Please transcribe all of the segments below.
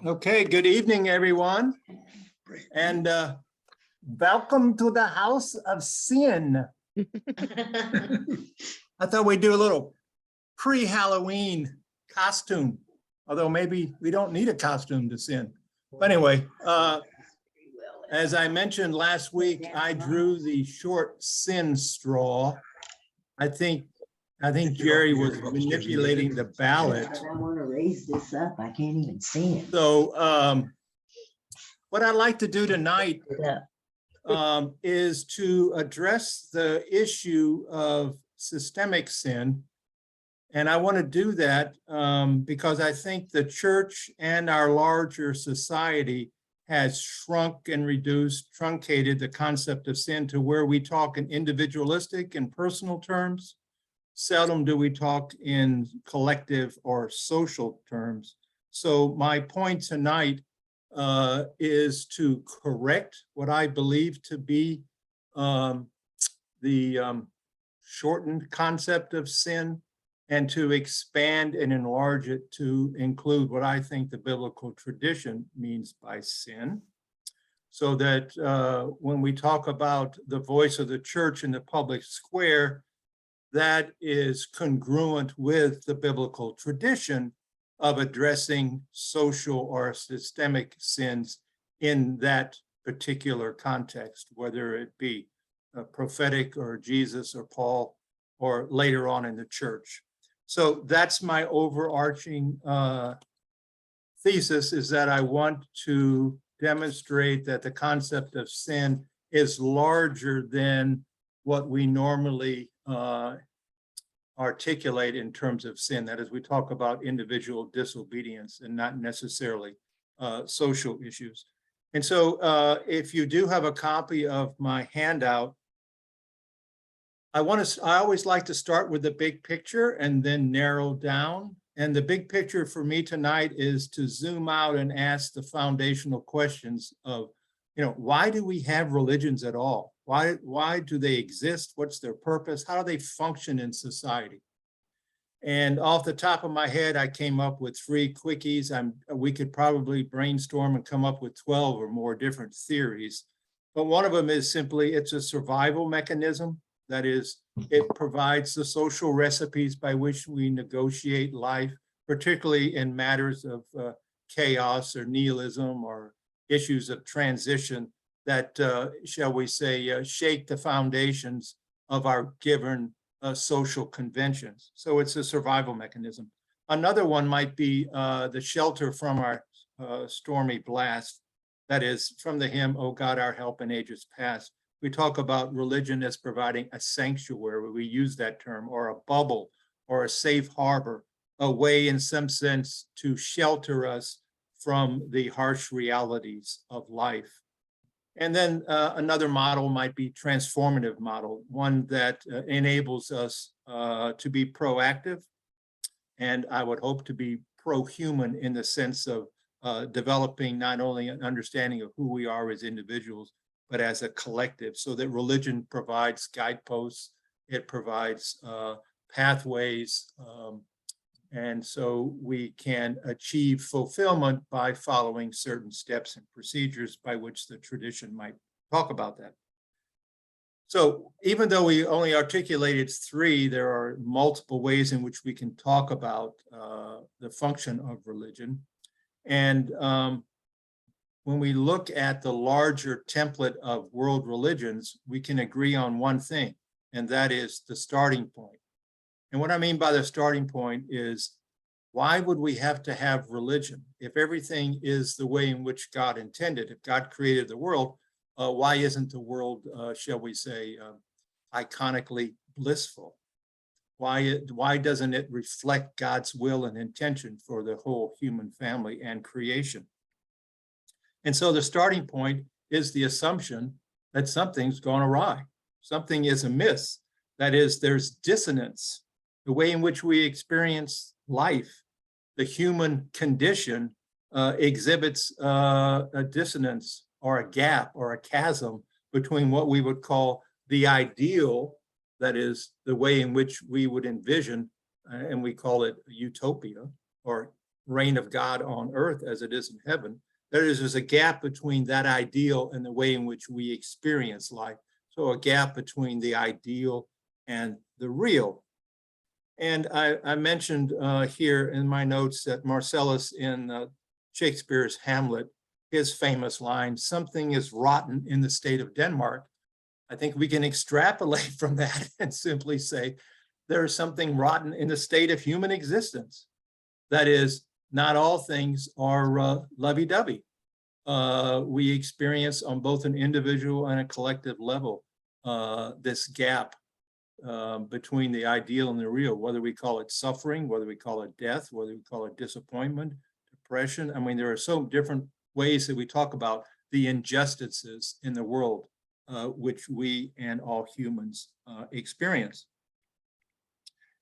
Okay, good evening, everyone, and welcome to the House of Sin. I thought we'd do a little pre-Halloween costume, although maybe we don't need a costume to sin. But anyway, as I mentioned last week, I drew the short sin straw. I think Jerry was manipulating the ballot. I want to raise this up. I can't even see it. So what I'd like to do tonight is to address the issue of systemic sin. And I want to do that because I think the church and our larger society has shrunk and reduced, truncated the concept of sin to where we talk in individualistic and personal terms. Seldom do we talk in collective or social terms. So my point tonight is to correct what I believe to be the shortened concept of sin, and to expand and enlarge it to include what I think the biblical tradition means by sin, so that when we talk about the voice of the church in the public square, that is congruent with the biblical tradition of addressing social or systemic sins in that particular context, whether it be prophetic or Jesus or Paul or later on in the church. So that's my overarching thesis, is that I want to demonstrate that the concept of sin is larger than what we normally articulate in terms of sin. That is, we talk about individual disobedience and not necessarily social issues. And so if you do have a copy of my handout, I always like to start with the big picture and then narrow down. And the big picture for me tonight is to zoom out and ask the foundational questions of, why do we have religions at all? Why do they exist? What's their purpose? How do they function in society? And off the top of my head, I came up with 3 quickies. We could probably brainstorm and come up with 12 or more different theories. But one of them is simply, it's a survival mechanism. That is, it provides the social recipes by which we negotiate life, particularly in matters of chaos or nihilism or issues of transition that, shall we say, shake the foundations of our given social conventions. So it's a survival mechanism. Another one might be the shelter from our stormy blast. That is, from the hymn, "O God, our help in ages past." We talk about religion as providing a sanctuary. We use that term, or a bubble, or a safe harbor, a way in some sense to shelter us from the harsh realities of life. And then another model might be transformative model, one that enables us to be proactive, and I would hope to be pro-human in the sense of developing not only an understanding of who we are as individuals, but as a collective, so that religion provides guideposts, it provides pathways, and so we can achieve fulfillment by following certain steps and procedures by which the tradition might talk about that. So even though we only articulated 3, there are multiple ways in which we can talk about the function of religion. And when we look at the larger template of world religions, we can agree on one thing, and that is the starting point. And what I mean by the starting point is, why would we have to have religion? If everything is the way in which God intended, if God created the world, why isn't the world, shall we say, iconically blissful? Why doesn't it reflect God's will and intention for the whole human family and creation? And so the starting point is the assumption that something's gone awry. Something is amiss. That is, there's dissonance. The way in which we experience life, the human condition exhibits a dissonance or a gap or a chasm between what we would call the ideal, that is, the way in which we would envision, and we call it utopia, or reign of God on earth as it is in heaven. There's a gap between that ideal and the way in which we experience life. So a gap between the ideal and the real. And I mentioned here in my notes that Marcellus in Shakespeare's Hamlet, his famous line, "Something is rotten in the state of Denmark." I think we can extrapolate from that and simply say there is something rotten in the state of human existence. That is, not all things are lovey-dovey. We experience on both an individual and a collective level this gap between the ideal and the real, whether we call it suffering, whether we call it death, whether we call it disappointment, depression. I mean, there are so different ways that we talk about the injustices in the world, which we and all humans experience.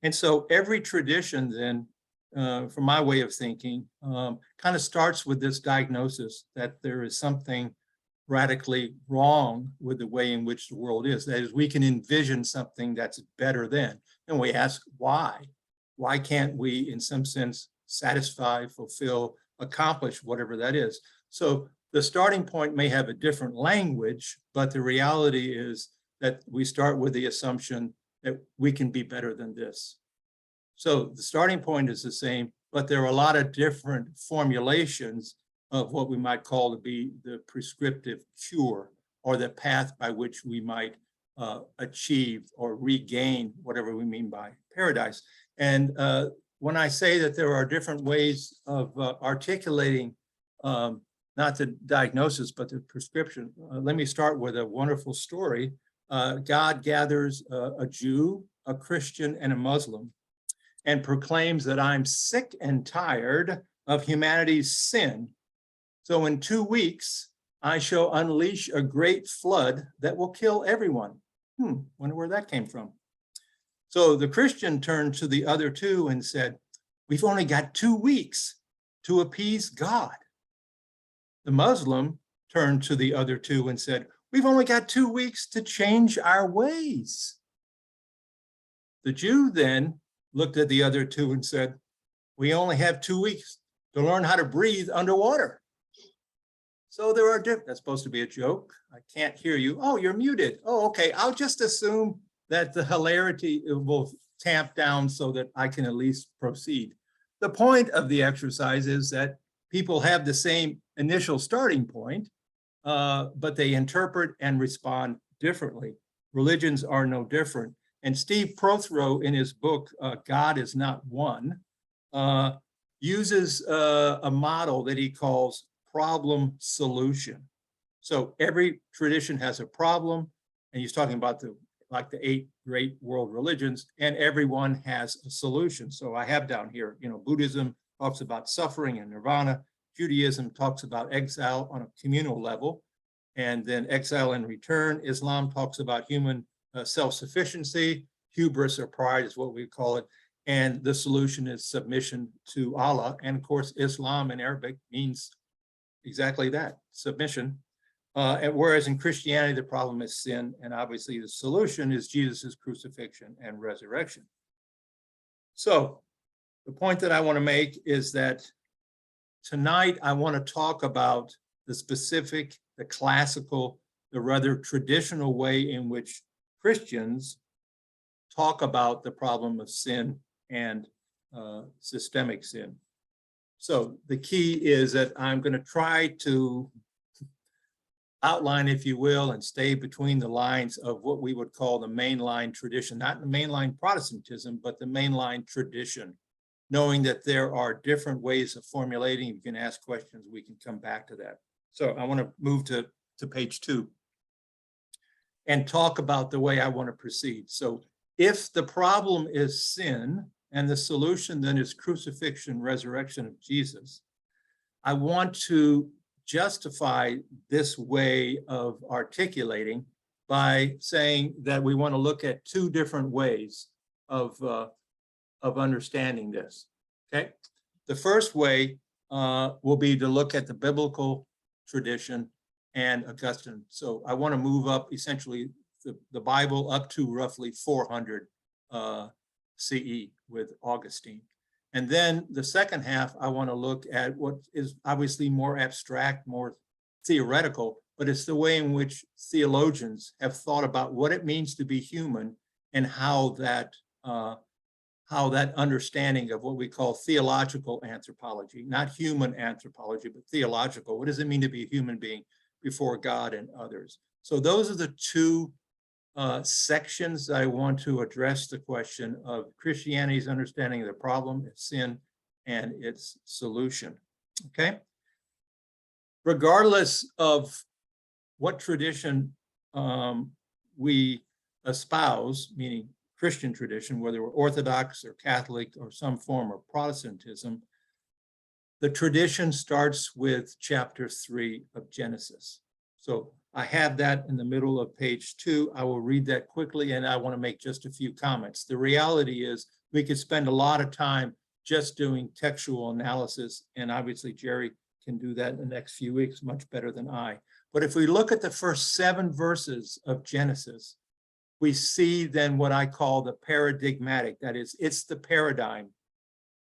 And so every tradition then, from my way of thinking, kind of starts with this diagnosis that there is something radically wrong with the way in which the world is. That is, we can envision something that's better than, and we ask why? Why can't we, in some sense, satisfy, fulfill, accomplish whatever that is? So the starting point may have a different language, but the reality is that we start with the assumption that we can be better than this. So the starting point is the same, but there are a lot of different formulations of what we might call to be the prescriptive cure, or the path by which we might achieve or regain whatever we mean by paradise. And when I say that there are different ways of articulating not the diagnosis, but the prescription, let me start with a wonderful story. God gathers a Jew, a Christian, and a Muslim, and proclaims that I'm sick and tired of humanity's sin. So in 2 weeks, I shall unleash a great flood that will kill everyone. Wonder where that came from. So the Christian turned to the other two and said, we've only got 2 weeks to appease God. The Muslim turned to the other two and said, we've only got 2 weeks to change our ways. The Jew then looked at the other two and said, we only have 2 weeks to learn how to breathe underwater. So there are different, that's supposed to be a joke. I can't hear you. Oh, you're muted. Oh, okay. I'll just assume that the hilarity will tamp down so that I can at least proceed. The point of the exercise is that people have the same initial starting point, but they interpret and respond differently. Religions are no different. And Steve Prothero, in his book, God is Not One, uses a model that he calls problem solution. So every tradition has a problem, and he's talking about the 8 great world religions, and everyone has a solution. So I have down here, Buddhism talks about suffering and nirvana. Judaism talks about exile on a communal level, and then exile and return. Islam talks about human self-sufficiency. Hubris or pride is what we call it. And the solution is submission to Allah. And of course, Islam in Arabic means exactly that, submission. And whereas in Christianity, the problem is sin, and obviously the solution is Jesus's crucifixion and resurrection. So the point that I want to make is that tonight I want to talk about the specific, the classical, the rather traditional way in which Christians talk about the problem of sin and systemic sin. So the key is that I'm going to try to outline, if you will, and stay between the lines of what we would call the mainline tradition, not the mainline Protestantism, but the mainline tradition, knowing that there are different ways of formulating. You can ask questions, we can come back to that. So I want to move to page 2 and talk about the way I want to proceed. So if the problem is sin, and the solution then is crucifixion, resurrection of Jesus, I want to justify this way of articulating by saying that we want to look at 2 different ways of understanding this, okay? The first way will be to look at the biblical tradition and Augustine. So I want to move up essentially the Bible up to roughly 400 CE with Augustine. And then the second half, I want to look at what is obviously more abstract, more theoretical, but it's the way in which theologians have thought about what it means to be human and how that understanding of what we call theological anthropology, not human anthropology, but theological. What does it mean to be a human being before God and others? So those are the two sections I want to address the question of Christianity's understanding of the problem of sin and its solution. Okay. Regardless of what tradition we espouse, meaning Christian tradition, whether we're Orthodox or Catholic or some form of Protestantism, the tradition starts with chapter 3 of Genesis. So I have that in the middle of page 2. I will read that quickly, and I want to make just a few comments. The reality is we could spend a lot of time just doing textual analysis, and obviously Jerry can do that in the next few weeks much better than I. But if we look at the first 7 verses of Genesis, we see then what I call the paradigmatic, that is, it's the paradigm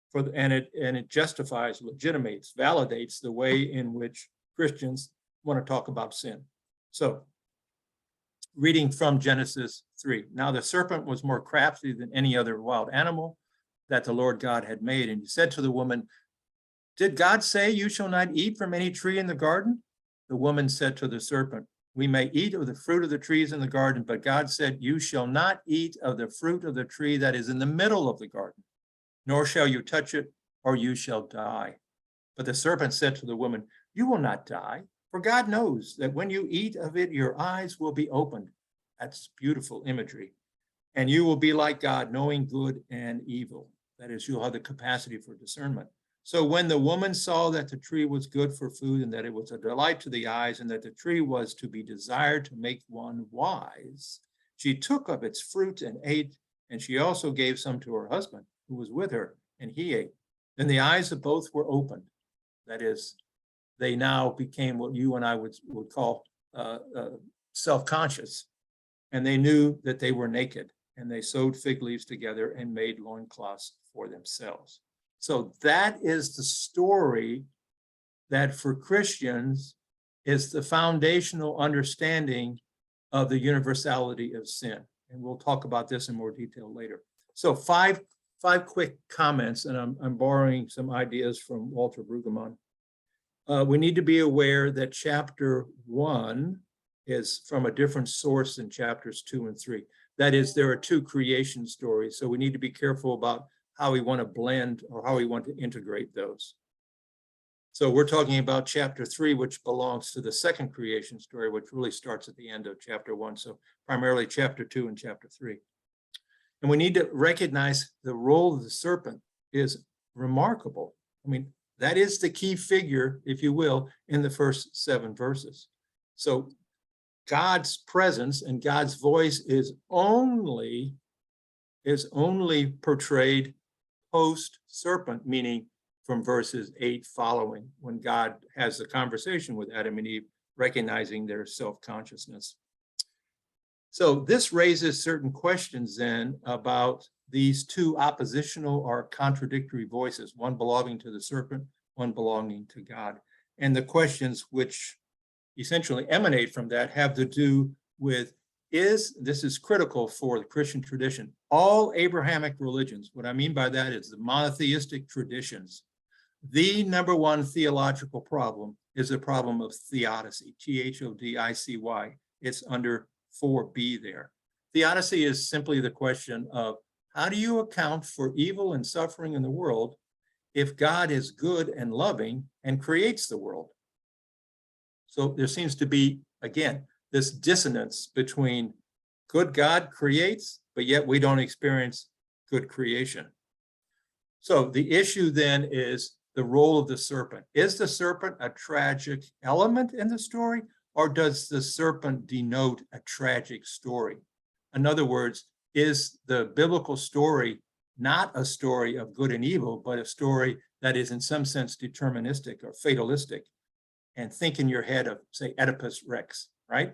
for and it justifies, legitimates, validates the way in which Christians want to talk about sin. So, reading from Genesis 3. Now the serpent was more crafty than any other wild animal that the Lord God had made, and he said to the woman, "Did God say you shall not eat from any tree in the garden?" The woman said to the serpent, "We may eat of the fruit of the trees in the garden, but God said, you shall not eat of the fruit of the tree that is in the middle of the garden, nor shall you touch it, or you shall die." But the serpent said to the woman, "You will not die, for God knows that when you eat of it, your eyes will be opened." That's beautiful imagery. "And you will be like God, knowing good and evil." That is, you'll have the capacity for discernment. So when the woman saw that the tree was good for food and that it was a delight to the eyes and that the tree was to be desired to make one wise, she took of its fruit and ate, and she also gave some to her husband who was with her, and he ate. Then the eyes of both were opened. That is, they now became what you and I would call self-conscious, and they knew that they were naked, and they sewed fig leaves together and made loincloths for themselves. So that is the story that for Christians is the foundational understanding of the universality of sin. And we'll talk about this in more detail later. So five quick comments, and I'm borrowing some ideas from Walter Brueggemann. We need to be aware that chapter 1 is from a different source than chapters 2 and 3. That is, there are 2 creation stories, so we need to be careful about how we want to blend or how we want to integrate those. So we're talking about chapter 3, which belongs to the second creation story, which really starts at the end of chapter 1. So primarily chapter 2 and chapter 3. And we need to recognize the role of the serpent is remarkable. I mean, that is the key figure, if you will, in the first 7 verses. So God's presence and God's voice is only portrayed post-serpent, meaning from verses 8 following, when God has the conversation with Adam and Eve, recognizing their self-consciousness. So this raises certain questions then about these 2 oppositional or contradictory voices, one belonging to the serpent, one belonging to God. And the questions which essentially emanate from that have to do with, this is critical for the Christian tradition, all Abrahamic religions. What I mean by that is the monotheistic traditions. The number one theological problem is the problem of theodicy, Thodicy. It's under 4b there. Theodicy is simply the question of, how do you account for evil and suffering in the world if God is good and loving and creates the world? So there seems to be, again, this dissonance between good God creates, but yet we don't experience good creation. So the issue then is the role of the serpent. Is the serpent a tragic element in the story, or does the serpent denote a tragic story? In other words, is the biblical story not a story of good and evil, but a story that is in some sense deterministic or fatalistic? And think in your head of, say, Oedipus Rex, right?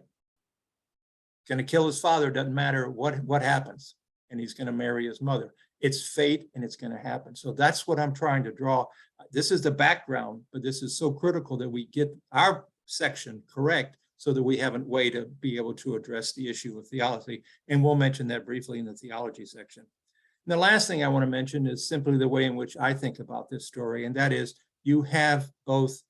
Going to kill his father, doesn't matter what happens, and he's going to marry his mother. It's fate and it's going to happen. So that's what I'm trying to draw. This is the background, but this is so critical that we get our section correct so that we have a way to be able to address the issue of theology. And we'll mention that briefly in the theology section. And the last thing I want to mention is simply the way in which I think about this story, and that is you have both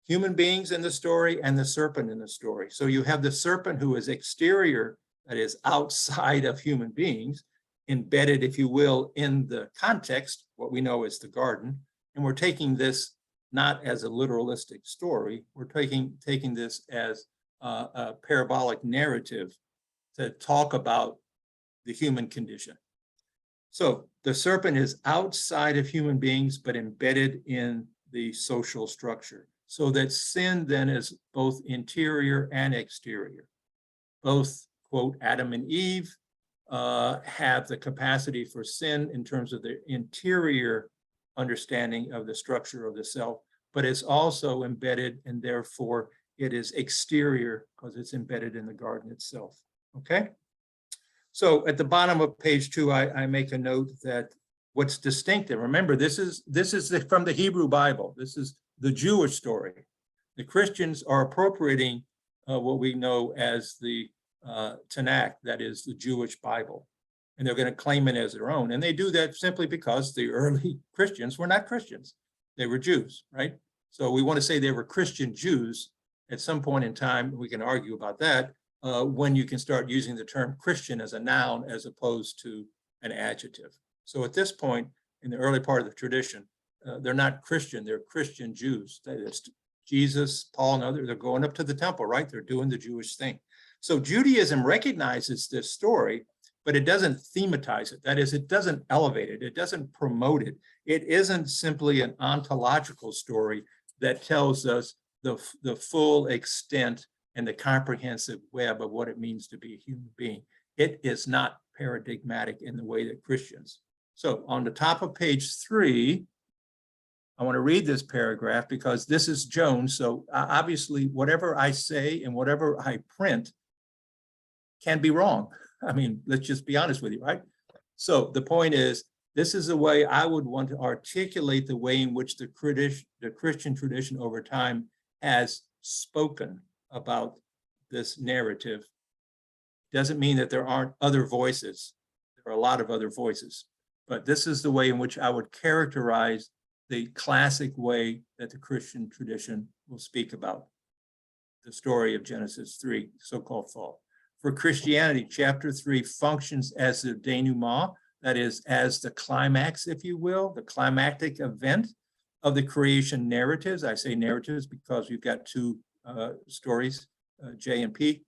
human beings in the story and the serpent in the story. So you have the serpent who is exterior, that is outside of human beings, embedded, if you will, in the context, what we know is the garden. And we're taking this not as a literalistic story, we're taking this as a parabolic narrative to talk about the human condition. So the serpent is outside of human beings, but embedded in the social structure. So that sin then is both interior and exterior. Both, quote, Adam and Eve have the capacity for sin in terms of their interior understanding of the structure of the self, but it's also embedded, and therefore it is exterior because it's embedded in the garden itself. Okay? So at the bottom of page 2, I make a note that what's distinctive, remember, this is from the Hebrew Bible. This is the Jewish story. The Christians are appropriating what we know as the Tanakh, that is the Jewish Bible, and they're going to claim it as their own. And they do that simply because the early Christians were not Christians. They were Jews, right? So we want to say they were Christian Jews. At some point in time, we can argue about that, when you can start using the term Christian as a noun as opposed to an adjective. So at this point, in the early part of the tradition, they're not Christian, they're Christian Jews. That is Jesus, Paul, and others, they're going up to the temple, right? They're doing the Jewish thing. So Judaism recognizes this story, but it doesn't thematize it. That is, it doesn't elevate it. It doesn't promote it. It isn't simply an ontological story that tells us the full extent and the comprehensive web of what it means to be a human being. It is not paradigmatic in the way that Christians. So on the top of page 3, I want to read this paragraph because this is Jones. So obviously, whatever I say and whatever I print can be wrong. I mean, let's just be honest with you, right? So the point is, this is the way I would want to articulate the way in which the Christian tradition over time has spoken about this narrative. Doesn't mean that there aren't other voices. There are a lot of other voices, but this is the way in which I would characterize the classic way that the Christian tradition will speak about the story of Genesis 3, so-called fall. For Christianity, chapter 3 functions as the denouement, that is, as the climax, if you will, the climactic event of the creation narratives. I say narratives because we've got two stories, J and P,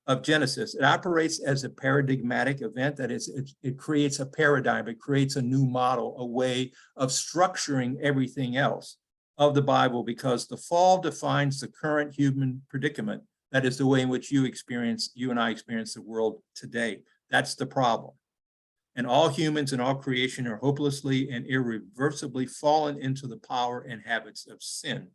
of Genesis. It operates as a paradigmatic event, that is, it creates a paradigm, it creates a new model, a way of structuring everything else of the Bible, because the fall defines the current human predicament. That is the way in which you and I experience the world today. That's the problem. And all humans and all creation are hopelessly and irreversibly fallen into the power and habits of sin,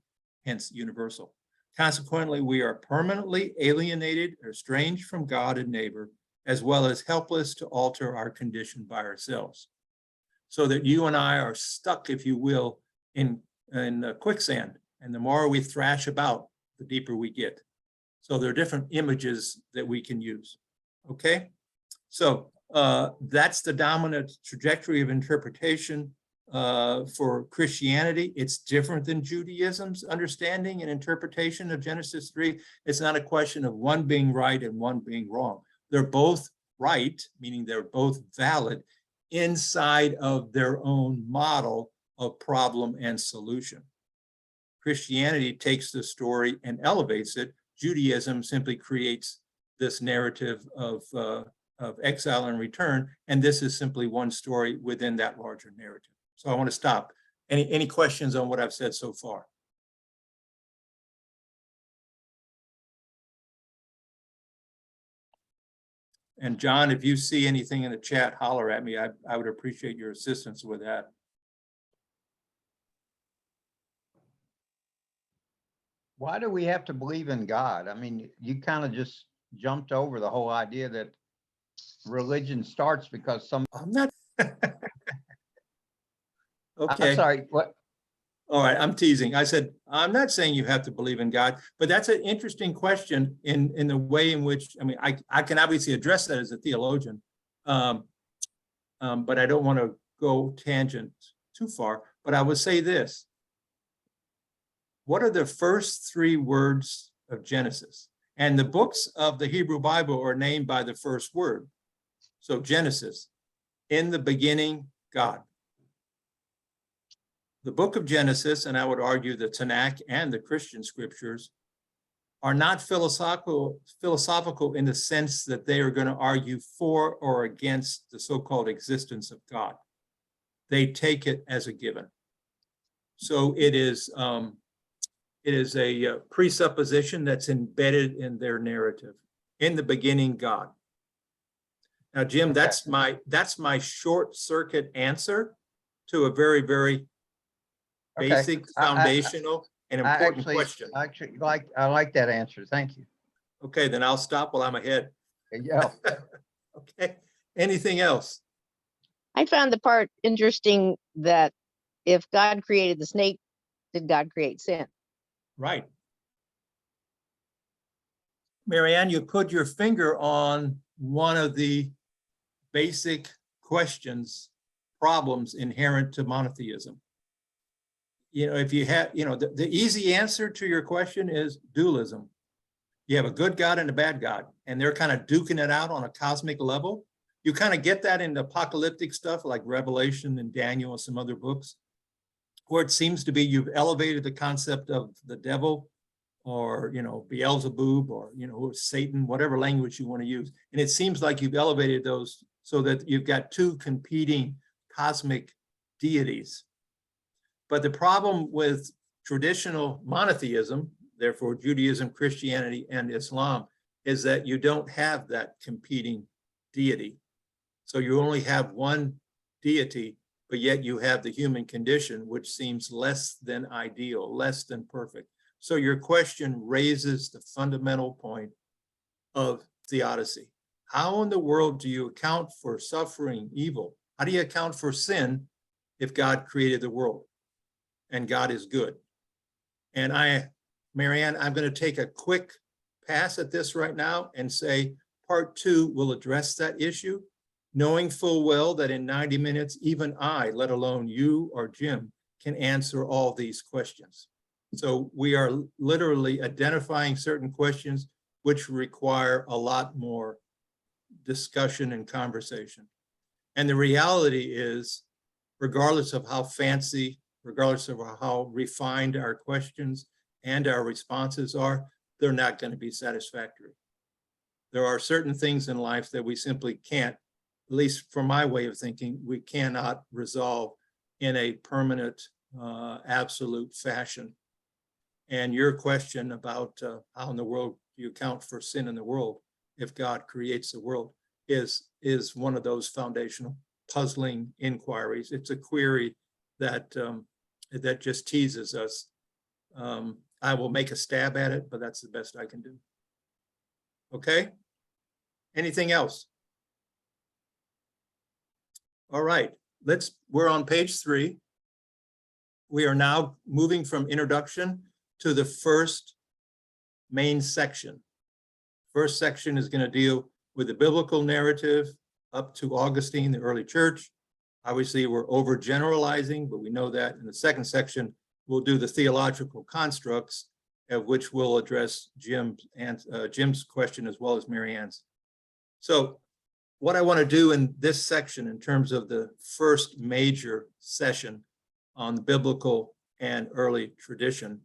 hence universal. Consequently, we are permanently alienated, estranged from God and neighbor, as well as helpless to alter our condition by ourselves. So that you and I are stuck, if you will, in quicksand. And the more we thrash about, the deeper we get. So there are different images that we can use. Okay? So that's the dominant trajectory of interpretation for Christianity. It's different than Judaism's understanding and interpretation of Genesis 3. It's not a question of one being right and one being wrong. They're both right, meaning they're both valid inside of their own model of problem and solution. Christianity takes the story and elevates it. Judaism simply creates this narrative of exile and return, and this is simply one story within that larger narrative. So I want to stop. Any questions on what I've said so far? And John, if you see anything in the chat, holler at me. I would appreciate your assistance with that. Why do we have to believe in God? I mean, you kind of just jumped over the whole idea that religion starts because some. I'm not Okay. I'm sorry, what? All right, I'm teasing. I said, I'm not saying you have to believe in God, but that's an interesting question in the way in which, I mean, I can obviously address that as a theologian. But I don't want to go tangent too far, but I would say this. What are the first three words of Genesis? And the books of the Hebrew Bible are named by the first word. So Genesis, in the beginning, God. The book of Genesis, and I would argue the Tanakh and the Christian scriptures, are not philosophical in the sense that they are going to argue for or against the so-called existence of God. They take it as a given. So it is a presupposition that's embedded in their narrative. In the beginning, God. Now, Jim, Okay. that's my short circuit answer to a very, very Okay. basic, foundational, and important question. I like that answer. Thank you. Okay, then I'll stop while I'm ahead. Yeah. Okay, anything else? I found the part interesting that if God created the snake, did God create sin? Right. Marianne, you put your finger on one of the basic questions, problems inherent to monotheism. You know, if you have, you know, the easy answer to your question is dualism. You have a good God and a bad God, and they're kind of duking it out on a cosmic level. You kind of get that in the apocalyptic stuff like Revelation and Daniel and some other books, where it seems to be you've elevated the concept of the devil or, you know, Beelzebub or, you know, Satan, whatever language you want to use. And it seems like you've elevated those so that you've got two competing cosmic deities. But the problem with traditional monotheism, therefore Judaism, Christianity, and Islam, is that you don't have that competing deity. So you only have one deity, but yet you have the human condition, which seems less than ideal, less than perfect. So your question raises the fundamental point of theodicy. How in the world do you account for suffering, evil? How do you account for sin if God created the world and God is good? And Marianne, I'm going to take a quick pass at this right now and say part 2 will address that issue, knowing full well that in 90 minutes, even I, let alone you or Jim, can answer all these questions. So we are literally identifying certain questions which require a lot more discussion and conversation. And the reality is, regardless of how fancy, regardless of how refined our questions and our responses are, they're not going to be satisfactory. There are certain things in life that we simply can't, at least from my way of thinking, we cannot resolve in a permanent, absolute fashion. And your question about how in the world do you account for sin in the world if God creates the world is one of those foundational puzzling inquiries. It's a query that that just teases us. I will make a stab at it, but that's the best I can do. Okay? Anything else? All right, we're on page 3. We are now moving from introduction to the first main section. First section is going to deal with the biblical narrative up to Augustine, the early church. Obviously, we're overgeneralizing, but we know that. In the second section, we'll do the theological constructs, of which we'll address Jim's question as well as Marianne's. So what I want to do in this section in terms of the first major session on the biblical and early tradition,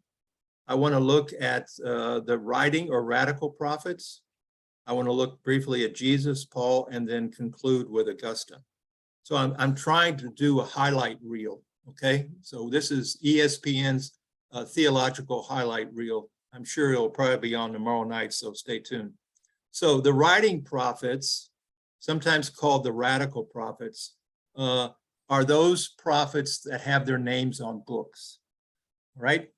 I want to look at the writing or radical prophets. I want to look briefly at Jesus, Paul, and then conclude with Augustine. So I'm trying to do a highlight reel, okay? So this is ESPN's theological highlight reel. I'm sure it'll probably be on tomorrow night, so stay tuned. So the writing prophets, sometimes called the radical prophets, are those prophets that have their names on books, right?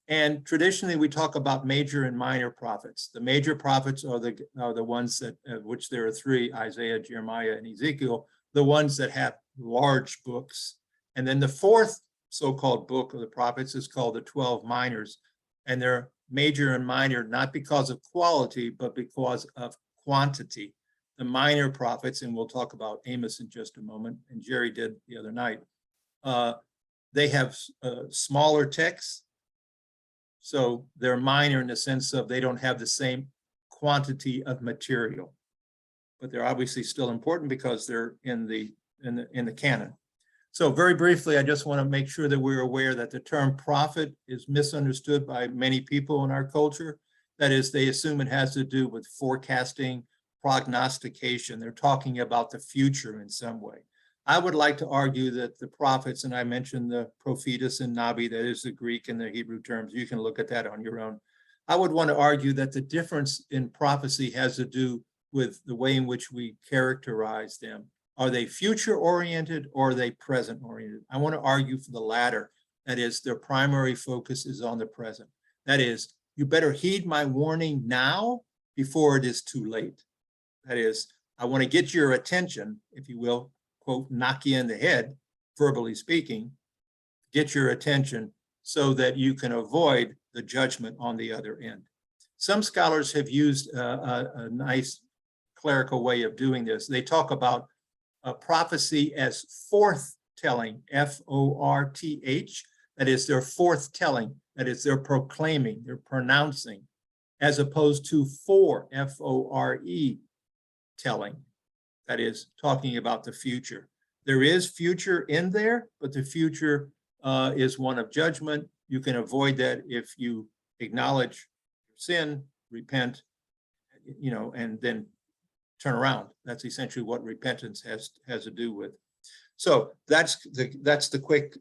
And traditionally, we talk about major and minor prophets. The major prophets are the ones that, of which there are 3, Isaiah, Jeremiah, and Ezekiel, the ones that have large books. And then the fourth so-called book of the prophets is called the 12 minors. And they're major and minor, not because of quality, but because of quantity. The minor prophets, and we'll talk about Amos in just a moment, and Jerry did the other night, they have smaller texts. So they're minor in the sense of they don't have the same quantity of material, but they're obviously still important because they're in the canon. So very briefly, I just want to make sure that we're aware that the term prophet is misunderstood by many people in our culture. That is, they assume it has to do with forecasting, prognostication. They're talking about the future in some way. I would like to argue that the prophets, and I mentioned the prophetus and nabi, that is the Greek and the Hebrew terms. You can look at that on your own. I would want to argue that the difference in prophecy has to do with the way in which we characterize them. Are they future oriented or are they present oriented? I want to argue for the latter. That is, their primary focus is on the present. That is, you better heed my warning now before it is too late. That is, I want to get your attention, if you will, quote, knock you in the head, verbally speaking, get your attention so that you can avoid the judgment on the other end. Some scholars have used a nice clerical way of doing this. They talk about a prophecy as forthtelling, F-O-R-T-H, that is their forthtelling, that is they're proclaiming, they're pronouncing, as opposed to F-O-R-E, telling, that is talking about the future. There is future in there, but the future is one of judgment. You can avoid that if you acknowledge your sin, repent, and then turn around. That's essentially what repentance has to do with. So that's the quick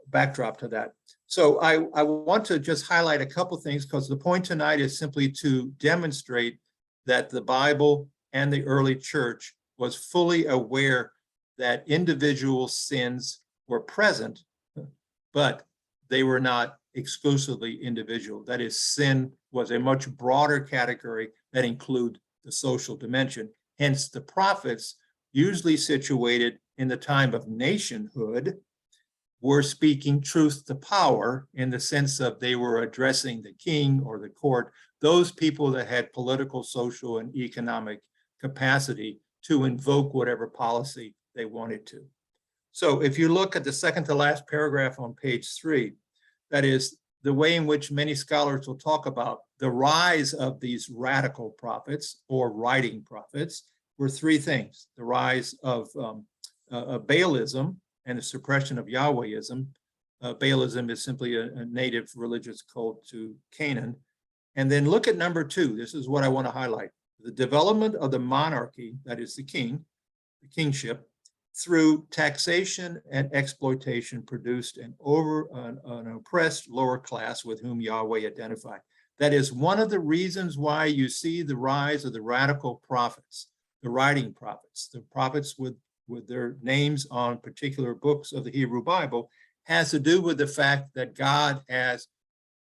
backdrop to that. So I want to just highlight a couple things because the point tonight is simply to demonstrate that the Bible and the early church was fully aware that individual sins were present, but they were not exclusively individual. That is, sin was a much broader category that include the social dimension. Hence, the prophets, usually situated in the time of nationhood, were speaking truth to power in the sense of they were addressing the king or the court, those people that had political, social, and economic capacity to invoke whatever policy they wanted to. So if you look at the second to last paragraph on page 3, that is the way in which many scholars will talk about the rise of these radical prophets or writing prophets were three things: the rise of Baalism and the suppression of Yahwehism. Baalism is simply a native religious cult to Canaan. And then look at number 2. This is what I want to highlight. The development of the monarchy, that is the king, the kingship, through taxation and exploitation produced an oppressed lower class with whom Yahweh identified. That is one of the reasons why you see the rise of the radical prophets, the writing prophets, the prophets with their names on particular books of the Hebrew Bible, has to do with the fact that God has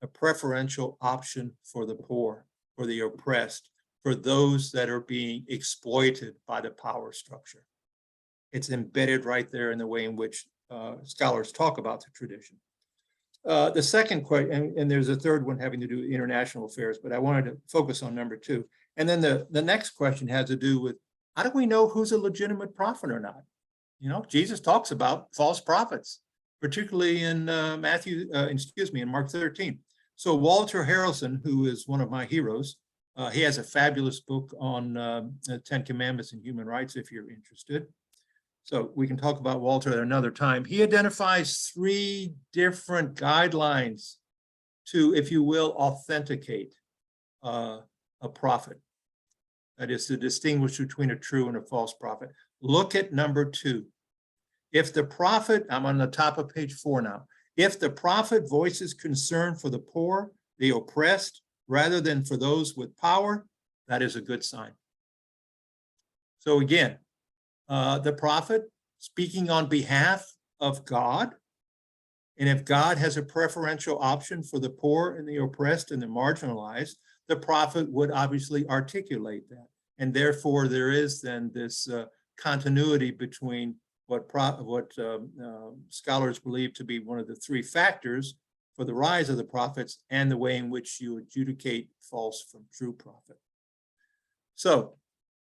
a preferential option for the poor, for the oppressed, for those that are being exploited by the power structure. It's embedded right there in the way in which scholars talk about the tradition. The second question, and there's a third one having to do with international affairs, but I wanted to focus on number 2. And then the next question has to do with, how do we know who's a legitimate prophet or not? Jesus talks about false prophets, particularly in in Mark 13. So Walter Harrelson, who is one of my heroes, he has a fabulous book on the 10 Commandments and human rights, if you're interested. So we can talk about Walter at another time. He identifies 3 different guidelines to, if you will, authenticate a prophet. That is to distinguish between a true and a false prophet. Look at number 2. If the prophet, I'm on the top of page 4 now. If the prophet voices concern for the poor, the oppressed, rather than for those with power, that is a good sign. So again, the prophet speaking on behalf of God, and if God has a preferential option for the poor and the oppressed and the marginalized, the prophet would obviously articulate that. And therefore there is then this continuity between what scholars believe to be one of the three factors for the rise of the prophets and the way in which you adjudicate false from true prophet. So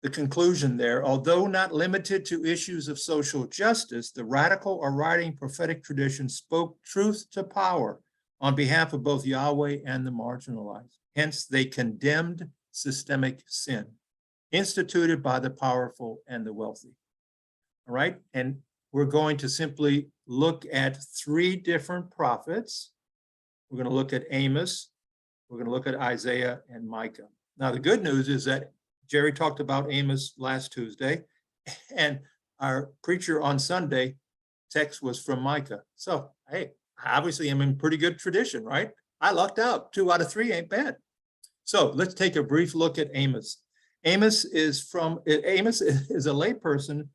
the conclusion there, although not limited to issues of social justice, the radical or writing prophetic tradition spoke truth to power on behalf of both Yahweh and the marginalized. Hence, they condemned systemic sin instituted by the powerful and the wealthy. All right, and we're going to simply look at three different prophets. We're going to look at Amos, we're going to look at Isaiah and Micah. Now, the good news is that Jerry talked about Amos last Tuesday, and our preacher on Sunday text was from Micah. So, hey, obviously I'm in pretty good tradition, right? I lucked out. 2 out of 3 ain't bad. So let's take a brief look at Amos. Amos is a layperson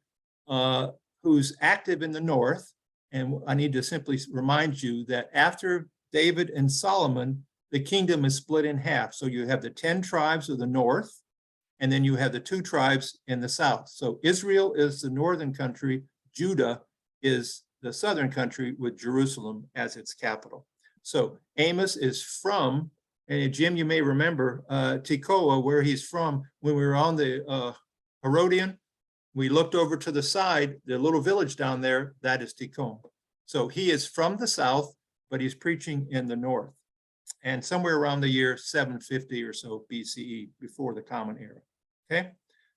who's active in the north. And I need to simply remind you that after David and Solomon, the kingdom is split in half. So you have the 10 tribes of the north, and then you have the 2 tribes in the south. So Israel is the northern country, Judah is the southern country with Jerusalem as its capital. So Amos is from, and Jim, you may remember Tekoa, where he's from. When we were on the Herodian, we looked over to the side, the little village down there, that is Tekoa. So he is from the south, but he's preaching in the north. And somewhere around the year 750 or so BCE, before the Common Era. Okay,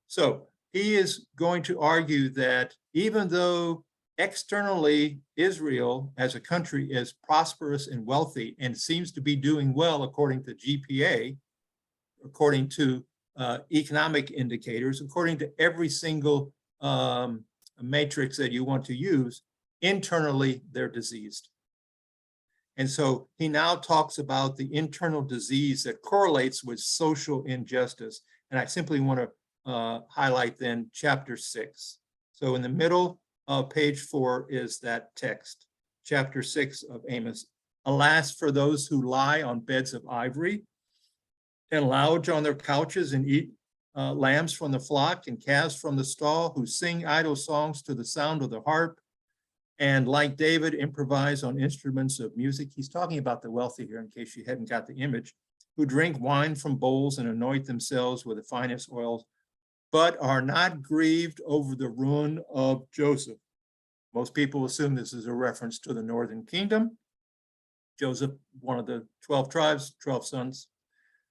so he is going to argue that even though externally Israel as a country is prosperous and wealthy and seems to be doing well according to GPA, according to economic indicators, according to every single matrix that you want to use, internally they're diseased. And so he now talks about the internal disease that correlates with social injustice. And I simply want to highlight then chapter 6. So in the middle of page 4 is that text, chapter 6 of Amos. Alas, for those who lie on beds of ivory and lounge on their couches and eat lambs from the flock and calves from the stall, who sing idle songs to the sound of the harp, and like David, improvise on instruments of music. He's talking about the wealthy here, in case you hadn't got the image, who drink wine from bowls and anoint themselves with the finest oils, but are not grieved over the ruin of Joseph. Most people assume this is a reference to the northern kingdom. Joseph, one of the 12 tribes, 12 sons.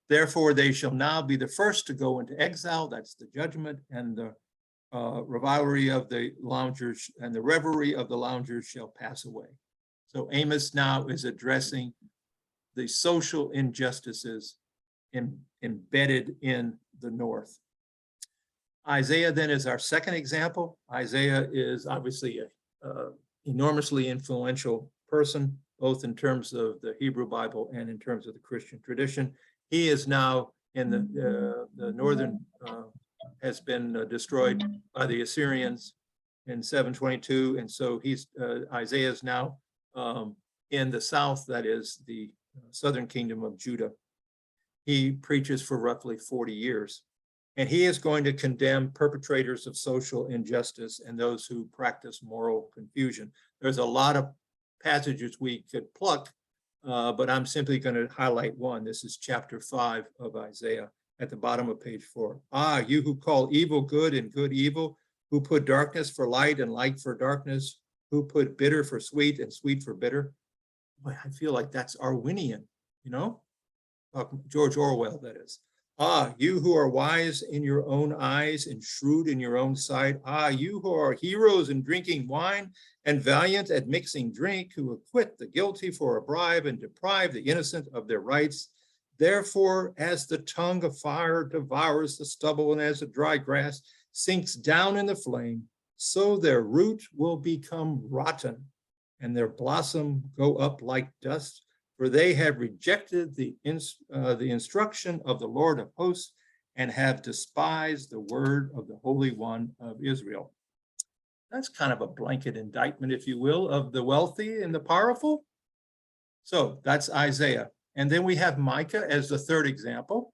Therefore, they shall now be the first to go into exile. That's the judgment, and the revelry of the loungers and the revelry of the loungers shall pass away. So Amos now is addressing the social injustices embedded in the north. Isaiah then is our second example. Isaiah is obviously an enormously influential person, both in terms of the Hebrew Bible and in terms of the Christian tradition. He is now in the northern, has been destroyed by the Assyrians in 722. And so Isaiah is now in the south, that is the southern kingdom of Judah. He preaches for roughly 40 years. And he is going to condemn perpetrators of social injustice and those who practice moral confusion. There's a lot of passages we could pluck, but I'm simply going to highlight one. This is chapter 5 of Isaiah at the bottom of page 4. Ah, you who call evil good and good evil, who put darkness for light and light for darkness, who put bitter for sweet and sweet for bitter. Boy, I feel like that's Arwinian, you know? George Orwell, that is. Ah, you who are wise in your own eyes and shrewd in your own sight. Ah, you who are heroes in drinking wine and valiant at mixing drink, who acquit the guilty for a bribe and deprive the innocent of their rights. Therefore, as the tongue of fire devours the stubble and as the dry grass sinks down in the flame, so their root will become rotten and their blossom go up like dust. For they have rejected the instruction of the Lord of hosts and have despised the word of the Holy One of Israel. That's kind of a blanket indictment, if you will, of the wealthy and the powerful. So that's Isaiah. And then we have Micah as the third example.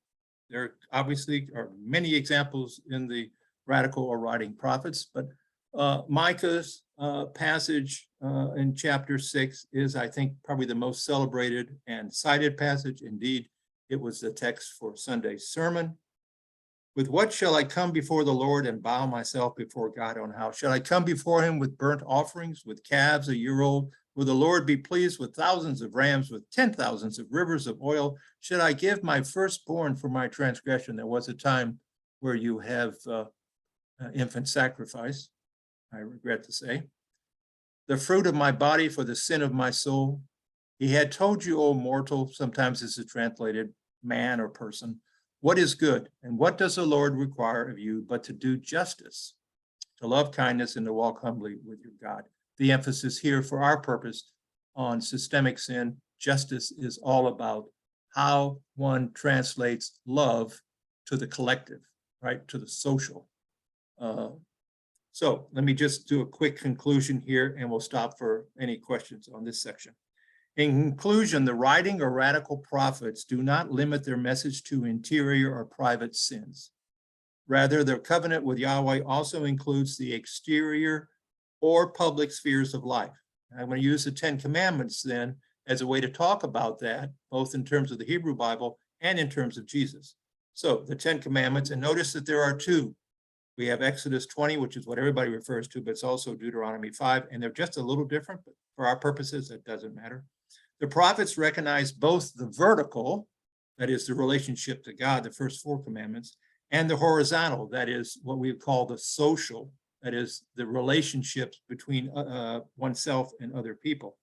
There obviously are many examples in the radical or writing prophets. But Micah's passage in chapter 6 is, I think, probably the most celebrated and cited passage. Indeed, it was the text for Sunday's sermon. With what shall I come before the Lord and bow myself before God on how? Shall I come before him with burnt offerings, with calves a year old? Will the Lord be pleased with thousands of rams, with 10,000s of rivers of oil? Should I give my firstborn for my transgression? There was a time where you have infant sacrifice, I regret to say. The fruit of my body for the sin of my soul. He had told you, O mortal, sometimes this is translated man or person, what is good, and what does the Lord require of you but to do justice, to love kindness, and to walk humbly with your God. The emphasis here for our purpose on systemic sin, justice is all about how one translates love to the collective, right, to the social. So let me just do a quick conclusion here, and we'll stop for any questions on this section. In conclusion, the writing or radical prophets do not limit their message to interior or private sins. Rather, their covenant with Yahweh also includes the exterior or public spheres of life. I'm going to use the 10 Commandments then as a way to talk about that, both in terms of the Hebrew Bible and in terms of Jesus. So the 10 Commandments, and notice that there are two. We have Exodus 20, which is what everybody refers to, but it's also Deuteronomy 5, and they're just a little different, but for our purposes, it doesn't matter. The prophets recognize both the vertical, that is the relationship to God, the first 4 commandments, and the horizontal, that is what we call the social, that is the relationships between oneself and other people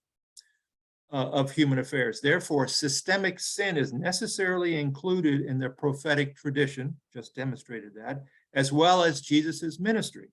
of human affairs. Therefore, systemic sin is necessarily included in the prophetic tradition, just demonstrated that, as well as Jesus's ministry.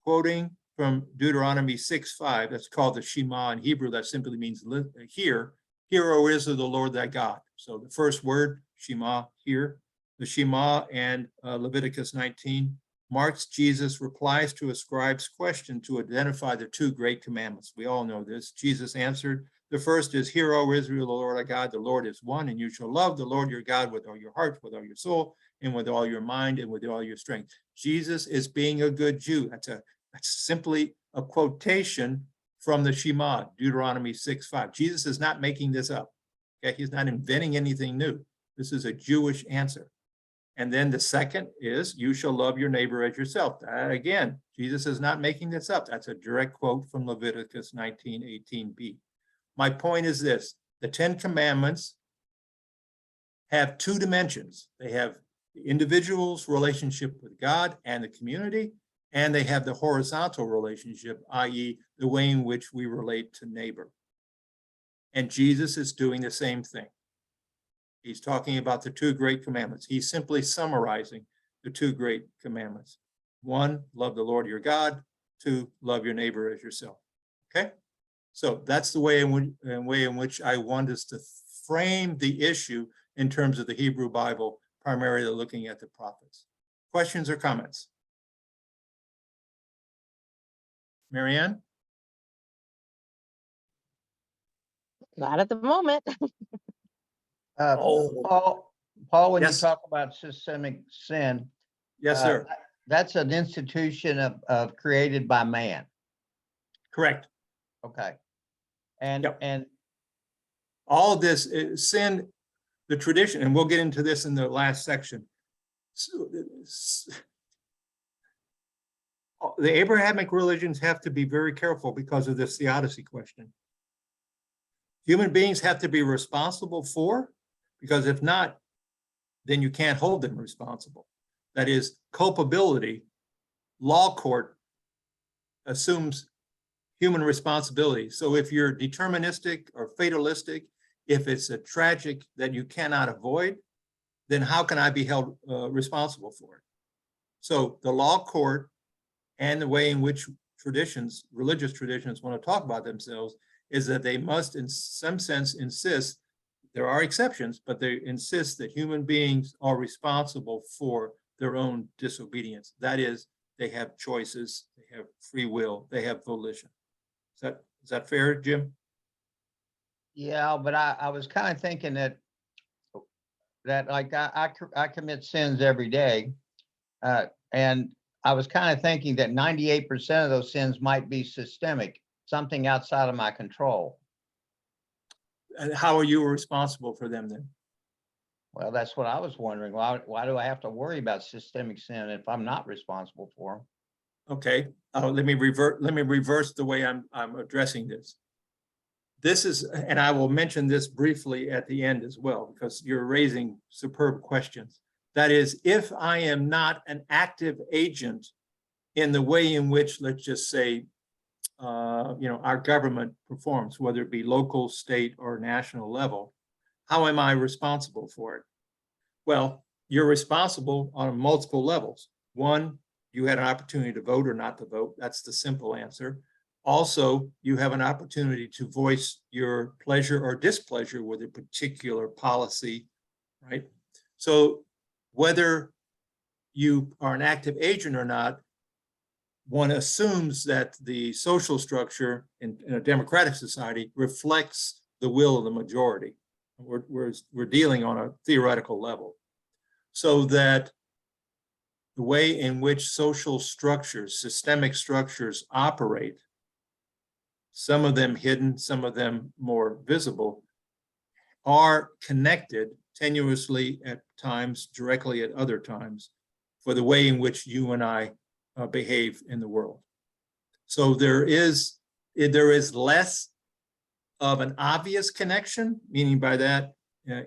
Quoting from Deuteronomy 6:5, that's called the Shema in Hebrew, that simply means hear, O Israel, the Lord thy God. So the first word, Shema, hear. The Shema and Leviticus 19 marks Jesus' replies to a scribe's question to identify the 2 great commandments. We all know this. Jesus answered, the first is, hear, O Israel, the Lord our God, the Lord is one, and you shall love the Lord your God with all your heart, with all your soul, and with all your mind, and with all your strength. Jesus is being a good Jew. That's simply a quotation from the Shema, Deuteronomy 6:5. Jesus is not making this up. Okay, he's not inventing anything new. This is a Jewish answer. And then the second is, you shall love your neighbor as yourself. Again, Jesus is not making this up. That's a direct quote from Leviticus 19:18b. My point is this: the 10 commandments have 2 dimensions. They have the individual's relationship with God and the community, and they have the horizontal relationship, i.e., the way in which we relate to neighbor. And Jesus is doing the same thing. He's talking about the 2 great commandments. He's simply summarizing the 2 great commandments. 1, love the Lord your God. 2, love your neighbor as yourself. Okay? So that's the way in which I want us to frame the issue in terms of the Hebrew Bible, primarily looking at the prophets. Questions or comments? Marianne? Not at the moment. Paul, when you Yes. talk about systemic sin, Yes, sir. that's an institution of created by man. Correct. Okay. And, Yep. and All of this sin, the tradition, and we'll get into this in the last section. The Abrahamic religions have to be very careful because of this theodicy question. Human beings have to be responsible for, because if not, then you can't hold them responsible. That is, culpability, law court assumes human responsibility. So if you're deterministic or fatalistic, if it's a tragic that you cannot avoid, then how can I be held responsible for it? So the law court and the way in which traditions, religious traditions, want to talk about themselves is that they must, in some sense, insist, there are exceptions, but they insist that human beings are responsible for their own disobedience. That is, they have choices, they have free will, they have volition. Is that fair, Jim? yeah, but I was kind of thinking that like I commit sins every day. And I was kind of thinking that 98% of those sins might be systemic, something outside of my control. And how are you responsible for them then? Well, that's what I was wondering. Why do I have to worry about systemic sin if I'm not responsible for them? Okay, let me reverse the way I'm addressing this. This is, and I will mention this briefly at the end as well, because you're raising superb questions. That is, if I am not an active agent in the way in which, let's just say, our government performs, whether it be local, state, or national level, how am I responsible for it? Well, you're responsible on multiple levels. One, you had an opportunity to vote or not to vote. That's the simple answer. Also, you have an opportunity to voice your pleasure or displeasure with a particular policy, right? So whether you are an active agent or not, one assumes that the social structure in a democratic society reflects the will of the majority. We're dealing on a theoretical level. So that the way in which social structures, systemic structures operate, some of them hidden, some of them more visible, are connected tenuously at times, directly at other times, for the way in which you and I behave in the world. So there is less of an obvious connection, meaning by that,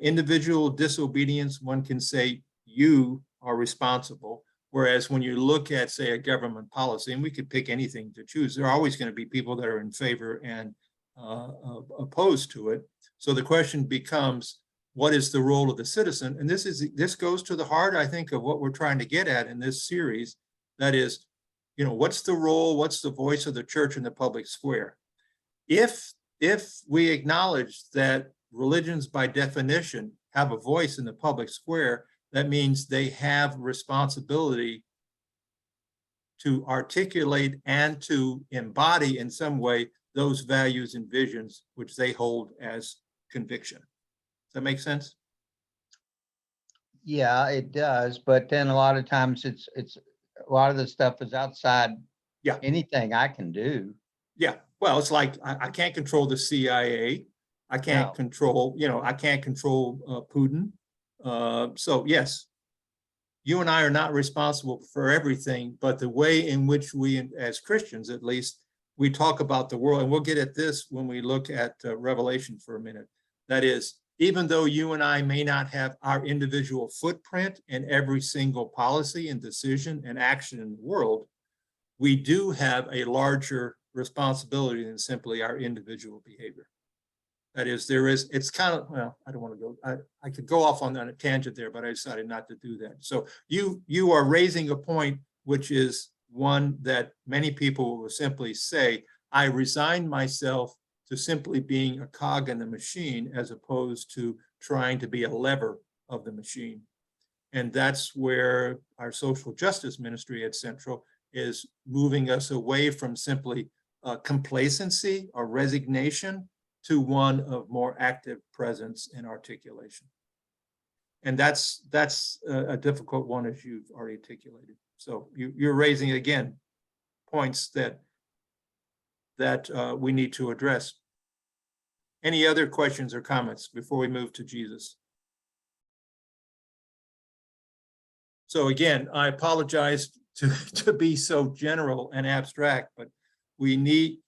individual disobedience, one can say you are responsible. Whereas when you look at, say, a government policy, and we could pick anything to choose, there are always going to be people that are in favor and opposed to it. So the question becomes, what is the role of the citizen? And this goes to the heart, I think, of what we're trying to get at in this series. That is, what's the role, what's the voice of the church in the public square? If we acknowledge that religions by definition have a voice in the public square, that means they have responsibility to articulate and to embody in some way those values and visions which they hold as conviction. Does that make sense? Yeah, it does. But then a lot of times it's a lot of the stuff is outside Yeah. anything I can do. Yeah, well, it's like I can't control the CIA. I can't No. control, I can't control Putin. So yes, you and I are not responsible for everything, but the way in which we, as Christians at least, we talk about the world, and we'll get at this when we look at Revelation for a minute. That is, even though you and I may not have our individual footprint in every single policy and decision and action in the world, we do have a larger responsibility than simply our individual behavior. That is, it's kind of, well, I don't want to go, I could go off on a tangent there, but I decided not to do that. So you are raising a point, which is one that many people will simply say, I resign myself to simply being a cog in the machine as opposed to trying to be a lever of the machine. And that's where our social justice ministry at Central is moving us away from simply complacency or resignation to one of more active presence and articulation. And that's a difficult one, as you've already articulated. So you're raising, again, points that we need to address. Any other questions or comments before we move to Jesus? So again, I apologize to be so general and abstract, but we need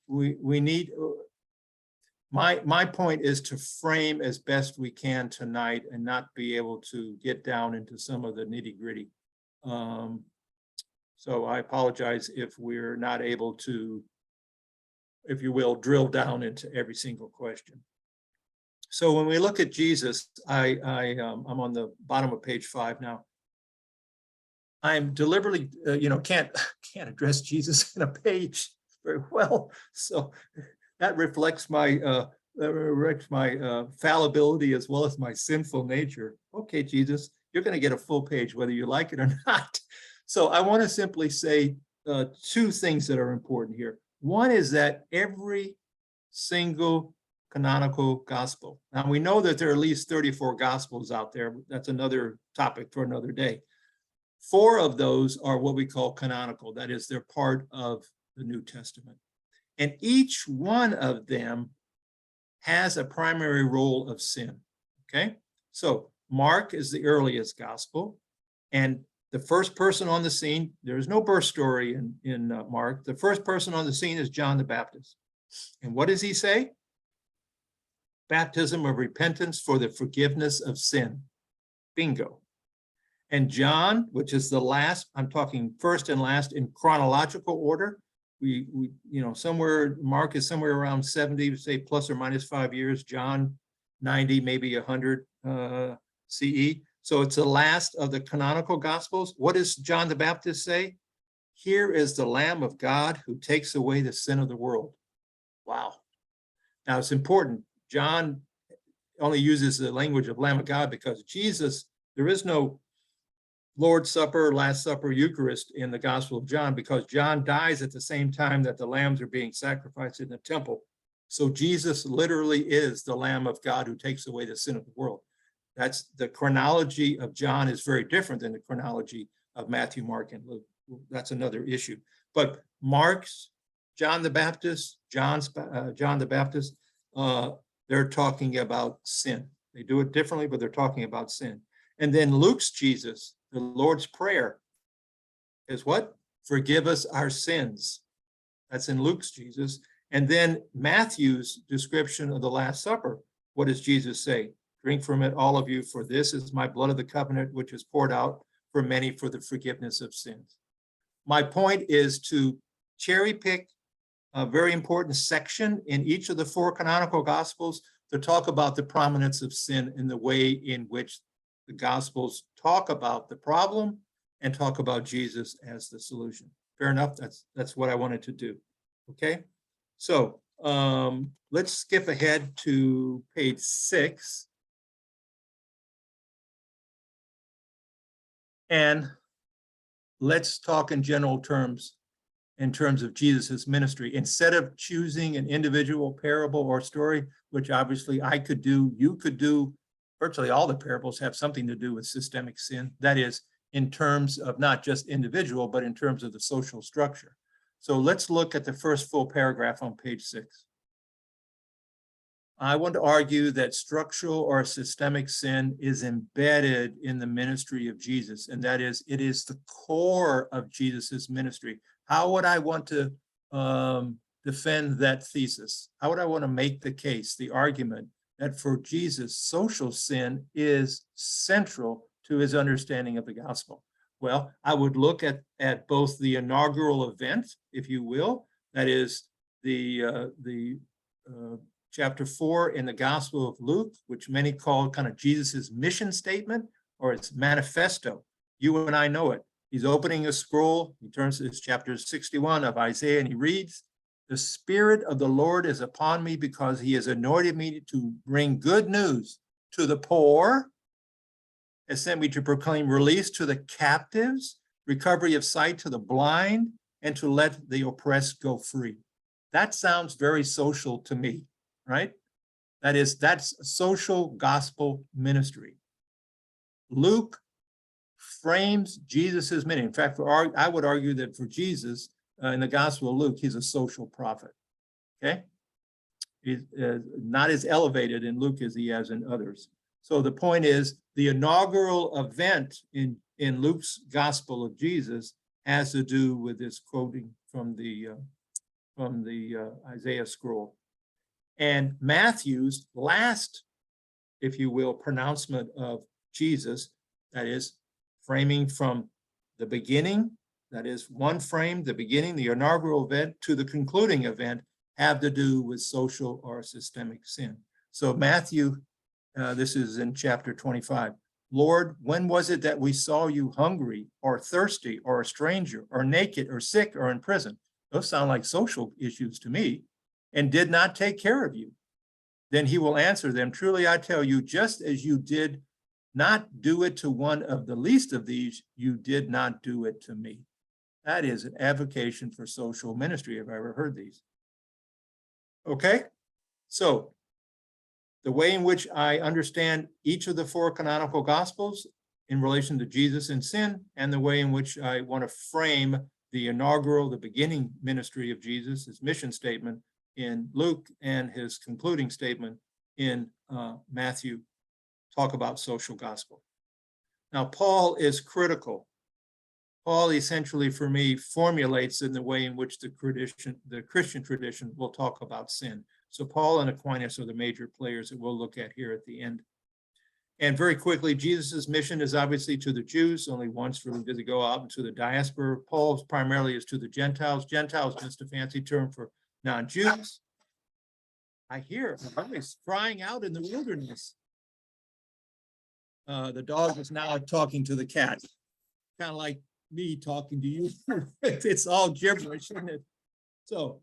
my point is to frame as best we can tonight and not be able to get down into some of the nitty-gritty. So I apologize if we're not able to, if you will, drill down into every single question. So when we look at Jesus, I'm on the bottom of page 5 now. I'm deliberately, can't address Jesus in a page very well. So that reflects my fallibility as well as my sinful nature. Okay, Jesus, you're going to get a full page whether you like it or not. So I want to simply say two things that are important here. One is that every single canonical gospel. Now we know that there are at least 34 gospels out there. That's another topic for another day. 4 of those are what we call canonical. That is, they're part of the New Testament. And each one of them has a primary role of sin, okay? So Mark is the earliest gospel, and the first person on the scene, there's no birth story in Mark. The first person on the scene is John the Baptist. And what does he say? Baptism of repentance for the forgiveness of sin. Bingo. And John, which is the last, I'm talking first and last in chronological order. We somewhere, Mark is somewhere around 70, say plus or minus 5 years, John 90, maybe 100 CE. So it's the last of the canonical gospels. What does John the Baptist say? Here is the Lamb of God who takes away the sin of the world. Wow. Now it's important. John only uses the language of Lamb of God because Jesus, there is no Lord's Supper, Last Supper, Eucharist in the Gospel of John, because John dies at the same time that the lambs are being sacrificed in the temple. So Jesus literally is the Lamb of God who takes away the sin of the world. That's the chronology of John is very different than the chronology of Matthew, Mark, and Luke. That's another issue. But Mark's, John the Baptist, John the Baptist, they're talking about sin. They do it differently, but they're talking about sin. And then Luke's Jesus, the Lord's Prayer, is what? Forgive us our sins. That's in Luke's Jesus. And then Matthew's description of the Last Supper, what does Jesus say? Drink from it, all of you, for this is my blood of the covenant, which is poured out for many for the forgiveness of sins. My point is to cherry pick a very important section in each of the 4 canonical gospels to talk about the prominence of sin in the way in which the gospels talk about the problem and talk about Jesus as the solution. Fair enough. That's what I wanted to do. Okay. So let's skip ahead to page 6. And let's talk in general terms, in terms of Jesus's ministry. Instead of choosing an individual parable or story, which obviously I could do, you could do, virtually all the parables have something to do with systemic sin. That is, in terms of not just individual, but in terms of the social structure. So let's look at the first full paragraph on page 6. I want to argue that structural or systemic sin is embedded in the ministry of Jesus, and that is, it is the core of Jesus's ministry. How would I want to defend that thesis? How would I want to make the case, the argument that for Jesus, social sin is central to his understanding of the gospel? Well, I would look at both the inaugural event, if you will, that is the chapter 4 in the Gospel of Luke, which many call kind of Jesus's mission statement or its manifesto. You and I know it. He's opening a scroll. He turns to chapter 61 of Isaiah and he reads, "The Spirit of the Lord is upon me because he has anointed me to bring good news to the poor, has sent me to proclaim release to the captives, recovery of sight to the blind, and to let the oppressed go free." That sounds very social to me, right? That's social gospel ministry. Luke frames Jesus's ministry. In fact, I would argue that for Jesus, in the Gospel of Luke, he's a social prophet, okay? He's not as elevated in Luke as he has in others. So the point is, the inaugural event in Luke's Gospel of Jesus has to do with this quoting from the Isaiah scroll. And Matthew's last, if you will, pronouncement of Jesus, that is framing from the beginning, that is one frame, the beginning, the inaugural event, to the concluding event, have to do with social or systemic sin. So Matthew, this is in chapter 25. "Lord, when was it that we saw you hungry or thirsty or a stranger or naked or sick or in prison?" Those sound like social issues to me. "And did not take care of you?" Then he will answer them, "Truly I tell you, just as you did not do it to one of the least of these, you did not do it to me." That is an advocation for social ministry, if I ever heard these. Okay, so the way in which I understand each of the 4 canonical gospels in relation to Jesus and sin, and the way in which I want to frame the beginning ministry of Jesus, his mission statement in Luke, and his concluding statement in Matthew, talk about social gospel. Now, Paul is critical. Paul essentially, for me, formulates in the way in which the Christian tradition will talk about sin. So Paul and Aquinas are the major players that we'll look at here at the end. And very quickly, Jesus's mission is obviously to the Jews. Only once for them did they go out into the diaspora. Paul's primarily is to the Gentiles. Gentiles, just a fancy term for non-Jews. I hear a voice crying out in the wilderness. The dog is now talking to the cat, kind of like me talking to you. It's all gibberish, isn't it? So,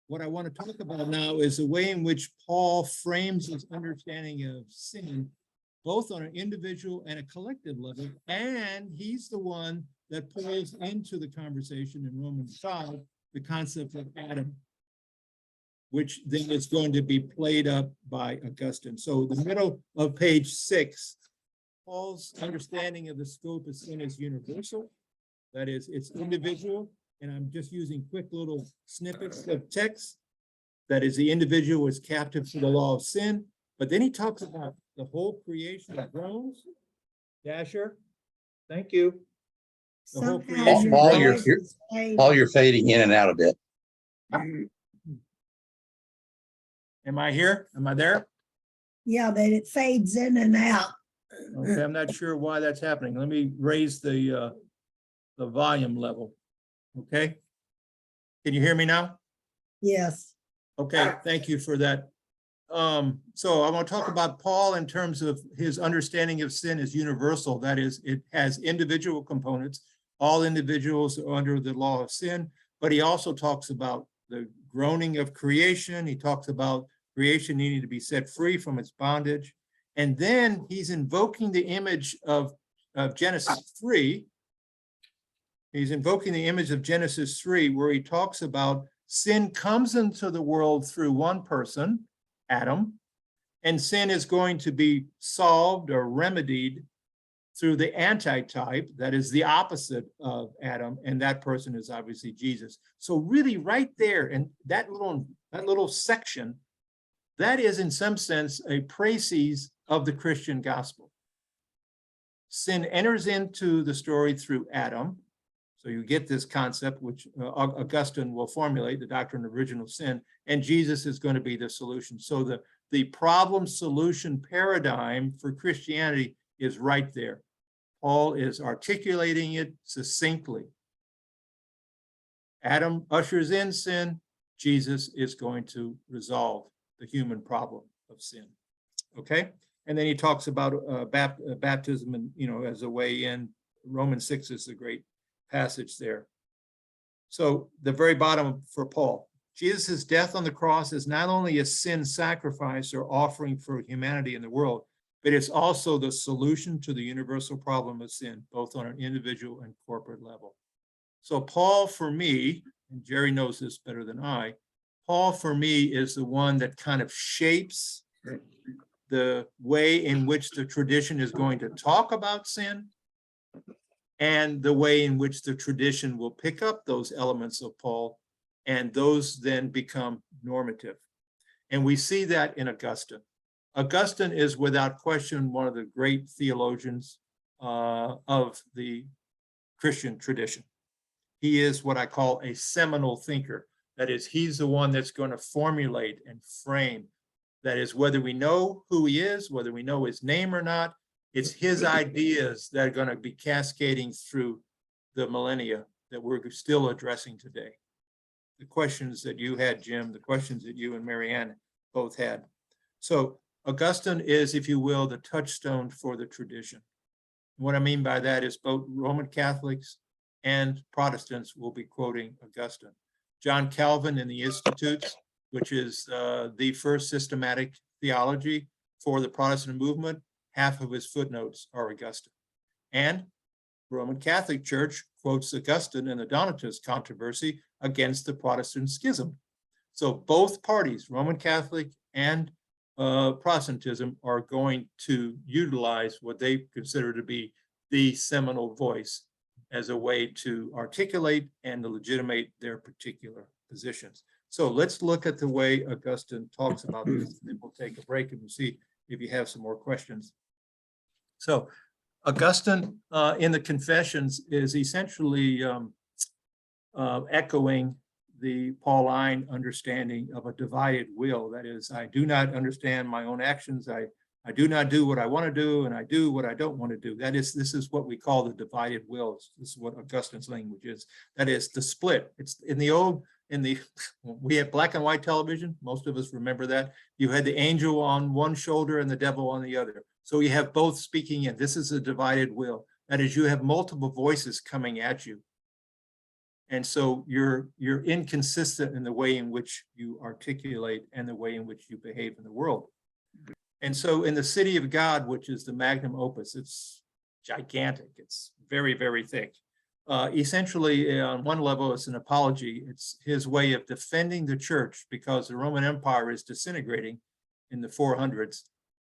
what I want to talk about now is the way in which Paul frames his understanding of sin, both on an individual and a collective level. And he's the one that pulls into the conversation in Romans 5, the concept of Adam, which then is going to be played up by Augustine. So the middle of page 6, Paul's understanding of the scope of sin is universal. That is, it's individual. And I'm just using quick little snippets of text. That is, the individual is captive to the law of sin. But then he talks about the whole creation of groans. Dasher, thank you. The whole Somehow creation. your Paul, voice is fading. Paul, you're fading in and out a bit. Am I here? Am I there? Yeah, but it fades in and out. Okay, I'm not sure why that's happening. Let me raise the volume level. Okay. Can you hear me now? Yes. Okay, thank you for that. So I want to talk about Paul in terms of his understanding of sin is universal. That is, it has individual components. All individuals are under the law of sin, but he also talks about the groaning of creation. He talks about creation needing to be set free from its bondage. And then he's invoking the image of Genesis 3. He's invoking the image of Genesis 3, where he talks about sin comes into the world through one person, Adam, and sin is going to be solved or remedied through the antitype, that is the opposite of Adam, and that person is obviously Jesus. So really right there, and that little section, that is in some sense a précis of the Christian gospel. Sin enters into the story through Adam. So you get this concept, which Augustine will formulate, the doctrine of original sin, and Jesus is going to be the solution. So the problem solution paradigm for Christianity is right there. Paul is articulating it succinctly. Adam ushers in sin. Jesus is going to resolve the human problem of sin. Okay? And then he talks about baptism and, as a way in. Romans 6 is a great passage there. So the very bottom for Paul, Jesus' death on the cross is not only a sin sacrifice or offering for humanity in the world, but it's also the solution to the universal problem of sin, both on an individual and corporate level. So Paul, for me, and Jerry knows this better than I, Paul, for me, is the one that kind of shapes the way in which the tradition is going to talk about sin, and the way in which the tradition will pick up those elements of Paul, and those then become normative. And we see that in Augustine. Augustine is without question one of the great theologians of the Christian tradition. He is what I call a seminal thinker. That is, he's the one that's going to formulate and frame. That is, whether we know who he is, whether we know his name or not, it's his ideas that are going to be cascading through the millennia that we're still addressing today. The questions that you had, Jim, the questions that you and Marianne both had. So Augustine is, if you will, the touchstone for the tradition. What I mean by that is both Roman Catholics and Protestants will be quoting Augustine. John Calvin in the Institutes, which is the first systematic theology for the Protestant movement, half of his footnotes are Augustine. And Roman Catholic Church quotes Augustine in the Donatist controversy against the Protestant schism. So both parties, Roman Catholic and Protestantism are going to utilize what they consider to be the seminal voice as a way to articulate and to legitimate their particular positions. So let's look at the way Augustine talks about this, and then we'll take a break and we'll see if you have some more questions. So Augustine in the Confessions is essentially echoing the Pauline understanding of a divided will. That is, I do not understand my own actions. I do not do what I want to do, and I do what I don't want to do. This is what we call the divided will. This is what Augustine's language is. That is the split. It's we had black and white television. Most of us remember that. You had the angel on one shoulder and the devil on the other. So you have both speaking in. This is a divided will. That is, you have multiple voices coming at you. And so you're inconsistent in the way in which you articulate and the way in which you behave in the world. And so in the City of God, which is the magnum opus, it's gigantic. It's very, very thick. Essentially, on one level, it's an apology. It's his way of defending the church because the Roman Empire is disintegrating in the 400s.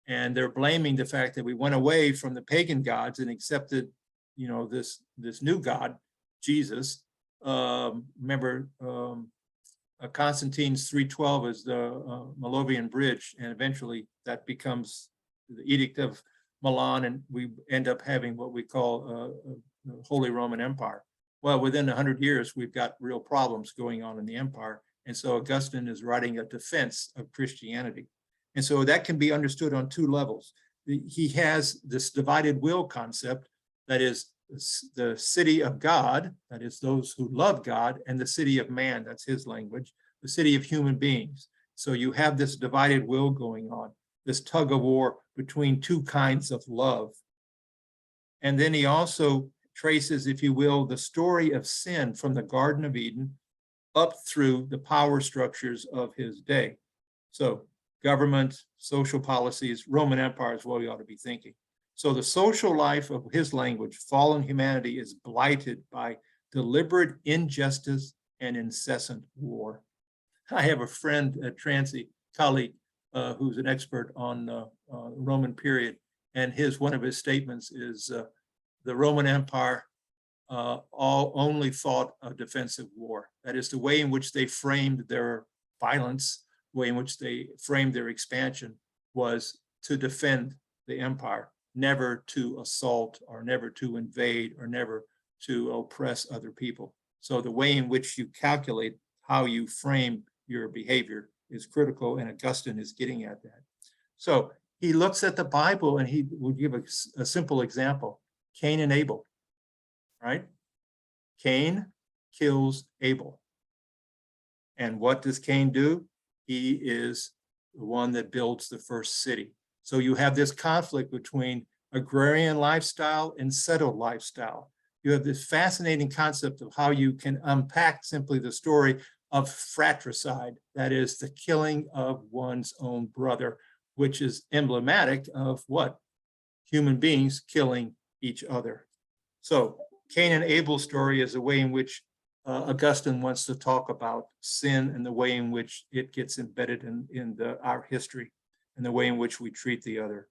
And they're blaming the fact that we went away from the pagan gods and accepted, this new God, Jesus. Remember, Constantine's 312 is the Moravian Bridge, and eventually that becomes the Edict of Milan, and we end up having what we call the Holy Roman Empire. Well, within 100 years, we've got real problems going on in the empire, and so Augustine is writing a defense of Christianity. And so that can be understood on two levels. He has this divided will concept, that is the city of God, that is those who love God, and the city of man, that's his language, the city of human beings. So you have this divided will going on, this tug of war between two kinds of love. And then he also traces, if you will, the story of sin from the Garden of Eden up through the power structures of his day. So government, social policies, Roman Empire is what we ought to be thinking. So the social life of his language, fallen humanity, is blighted by deliberate injustice and incessant war. I have a friend, a Trancy colleague, who's an expert on the Roman period, and one of his statements is the Roman Empire only fought a defensive war. That is the way in which they framed their violence, the way in which they framed their expansion was to defend the empire, never to assault or never to invade or never to oppress other people. So the way in which you calculate how you frame your behavior is critical, and Augustine is getting at that. So he looks at the Bible and he will give a simple example. Cain and Abel, right? Cain kills Abel. And what does Cain do? He is the one that builds the first city. So you have this conflict between agrarian lifestyle and settled lifestyle. You have this fascinating concept of how you can unpack simply the story of fratricide, that is the killing of one's own brother, which is emblematic of what? Human beings killing each other. So Cain and Abel's story is a way in which Augustine wants to talk about sin and the way in which it gets embedded in our history and the way in which we treat the other.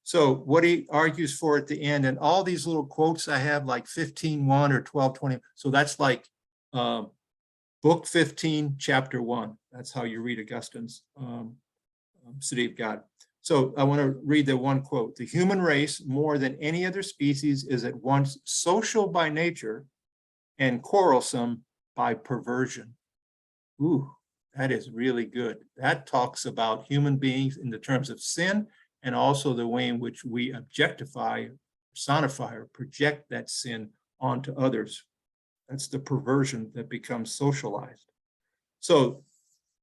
So what he argues for at the end, and all these little quotes I have, like 15:1 or 12:20. So that's like book 15, chapter 1. That's how you read Augustine's City of God. So I want to read the one quote. The human race, more than any other species, is at once social by nature and quarrelsome by perversion. Ooh, that is really good. That talks about human beings in the terms of sin, and also the way in which we objectify, personify, or project that sin onto others. That's the perversion that becomes socialized. So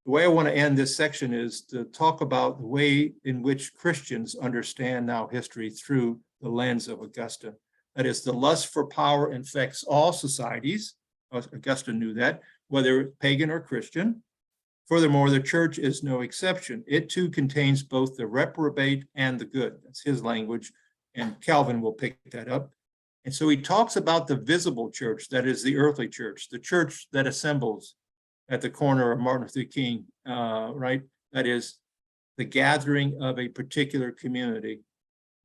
the way I want to end this section is to talk about the way in which Christians understand now history through the lens of Augustine. That is, the lust for power infects all societies. Augustine knew that, whether pagan or Christian. Furthermore, the church is no exception. It too contains both the reprobate and the good. That's his language, and Calvin will pick that up. And so he talks about the visible church, that is the earthly church, the church that assembles at the corner of Martin Luther King, right? That is the gathering of a particular community.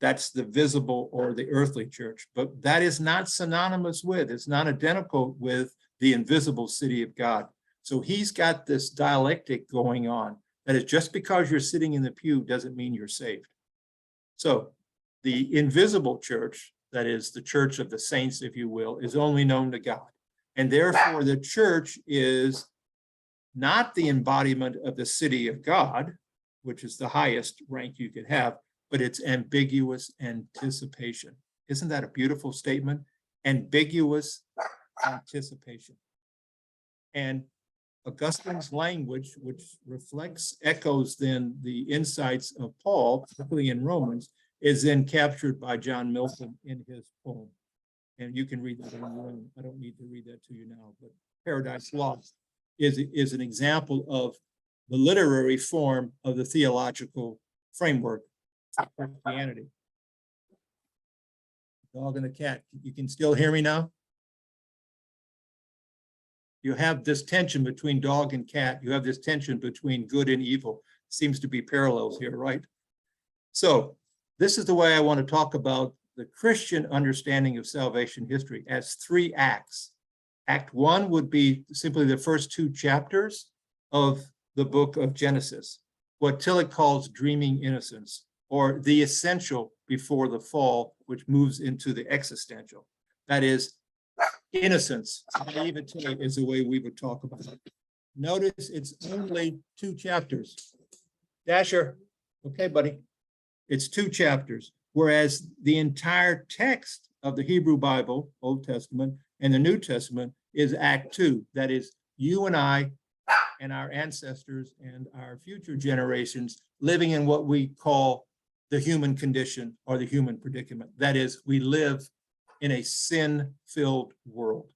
That's the visible or the earthly church, but that is not synonymous with, it's not identical with the invisible city of God. So he's got this dialectic going on. That is, just because you're sitting in the pew doesn't mean you're saved. So the invisible church, that is the church of the saints, if you will, is only known to God. And therefore the church is not the embodiment of the city of God, which is the highest rank you could have, but it's ambiguous anticipation. Isn't that a beautiful statement? Ambiguous anticipation. And Augustine's language, which reflects, echoes then the insights of Paul, particularly in Romans, is then captured by John Milton in his poem. And you can read that in your own. I don't need to read that to you now, but Paradise Lost is an example of the literary form of the theological framework of Christianity. Dog and the cat, you can still hear me now? You have this tension between dog and cat. You have this tension between good and evil. Seems to be parallels here, right? So this is the way I want to talk about the Christian understanding of salvation history as 3 acts. Act 1 would be simply the first 2 chapters of the book of Genesis, what Tillich calls dreaming innocence, or the essential before the fall, which moves into the existential. That is, innocence, naivete is the way we would talk about it. Notice it's only 2 chapters. Dasher, okay, buddy. It's 2 chapters, whereas the entire text of the Hebrew Bible, Old Testament, and the New Testament is Act 2. That is, you and I and our ancestors and our future generations living in what we call the human condition or the human predicament. That is, we live in a sin-filled world.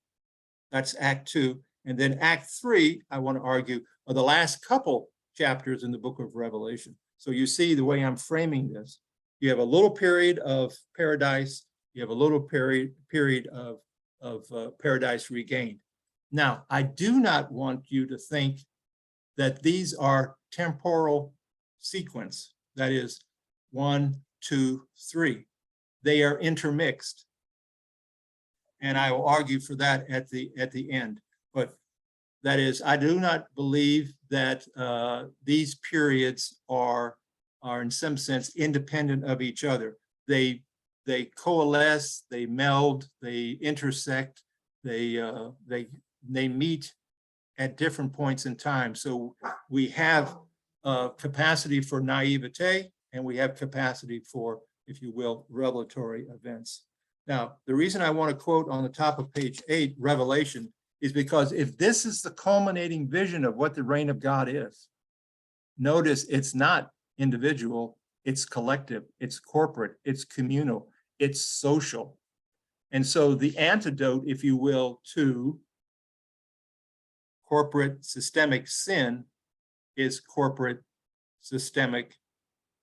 That's Act 2. And then Act 3, I want to argue, are the last couple chapters in the book of Revelation. So you see the way I'm framing this. You have a little period of paradise. You have a little period of paradise regained. Now, I do not want you to think that these are temporal sequence. That is 1, 2, 3. They are intermixed. And I will argue for that at the end. But that is, I do not believe that these periods are in some sense independent of each other. They coalesce, they meld, they intersect, they meet at different points in time. So we have capacity for naivete, and we have capacity for, if you will, revelatory events. Now, the reason I want to quote on the top of page 8, Revelation, is because if this is the culminating vision of what the reign of God is, notice it's not individual, it's collective, it's corporate, it's communal, it's social. And so the antidote, if you will, to corporate systemic sin is corporate systemic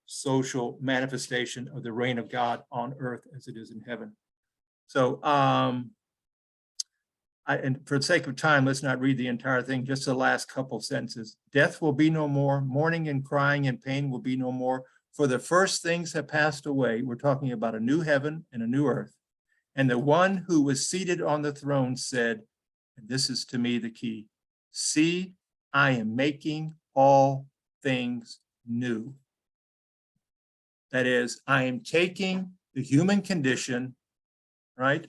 social manifestation of the reign of God on earth as it is in heaven. So, and for the sake of time, let's not read the entire thing, just the last couple sentences. Death will be no more, mourning and crying and pain will be no more, for the first things have passed away. We're talking about a new heaven and a new earth. And the one who was seated on the throne said, and this is to me the key, see, I am making all things new. That is, I am taking the human condition, right?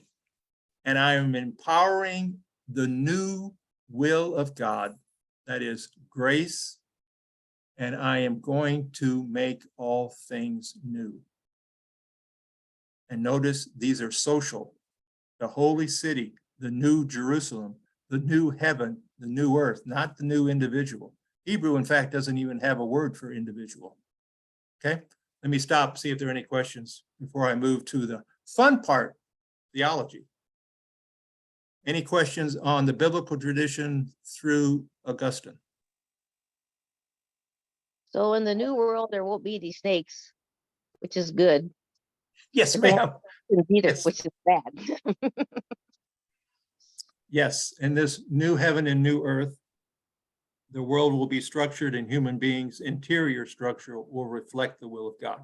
And I am empowering the new will of God, that is grace, and I am going to make all things new. And notice these are social, the holy city, the new Jerusalem, the new heaven, the new earth, not the new individual. Hebrew, in fact, doesn't even have a word for individual. Okay, let me stop, see if there are any questions before I move to the fun part, theology. Any questions on the biblical tradition through Augustine? So in the new world, there won't be these snakes, which is good. Yes, But they ma'am. Either, Yes. which is bad. Yes, in this new heaven and new earth, the world will be structured and human beings' interior structure will reflect the will of God.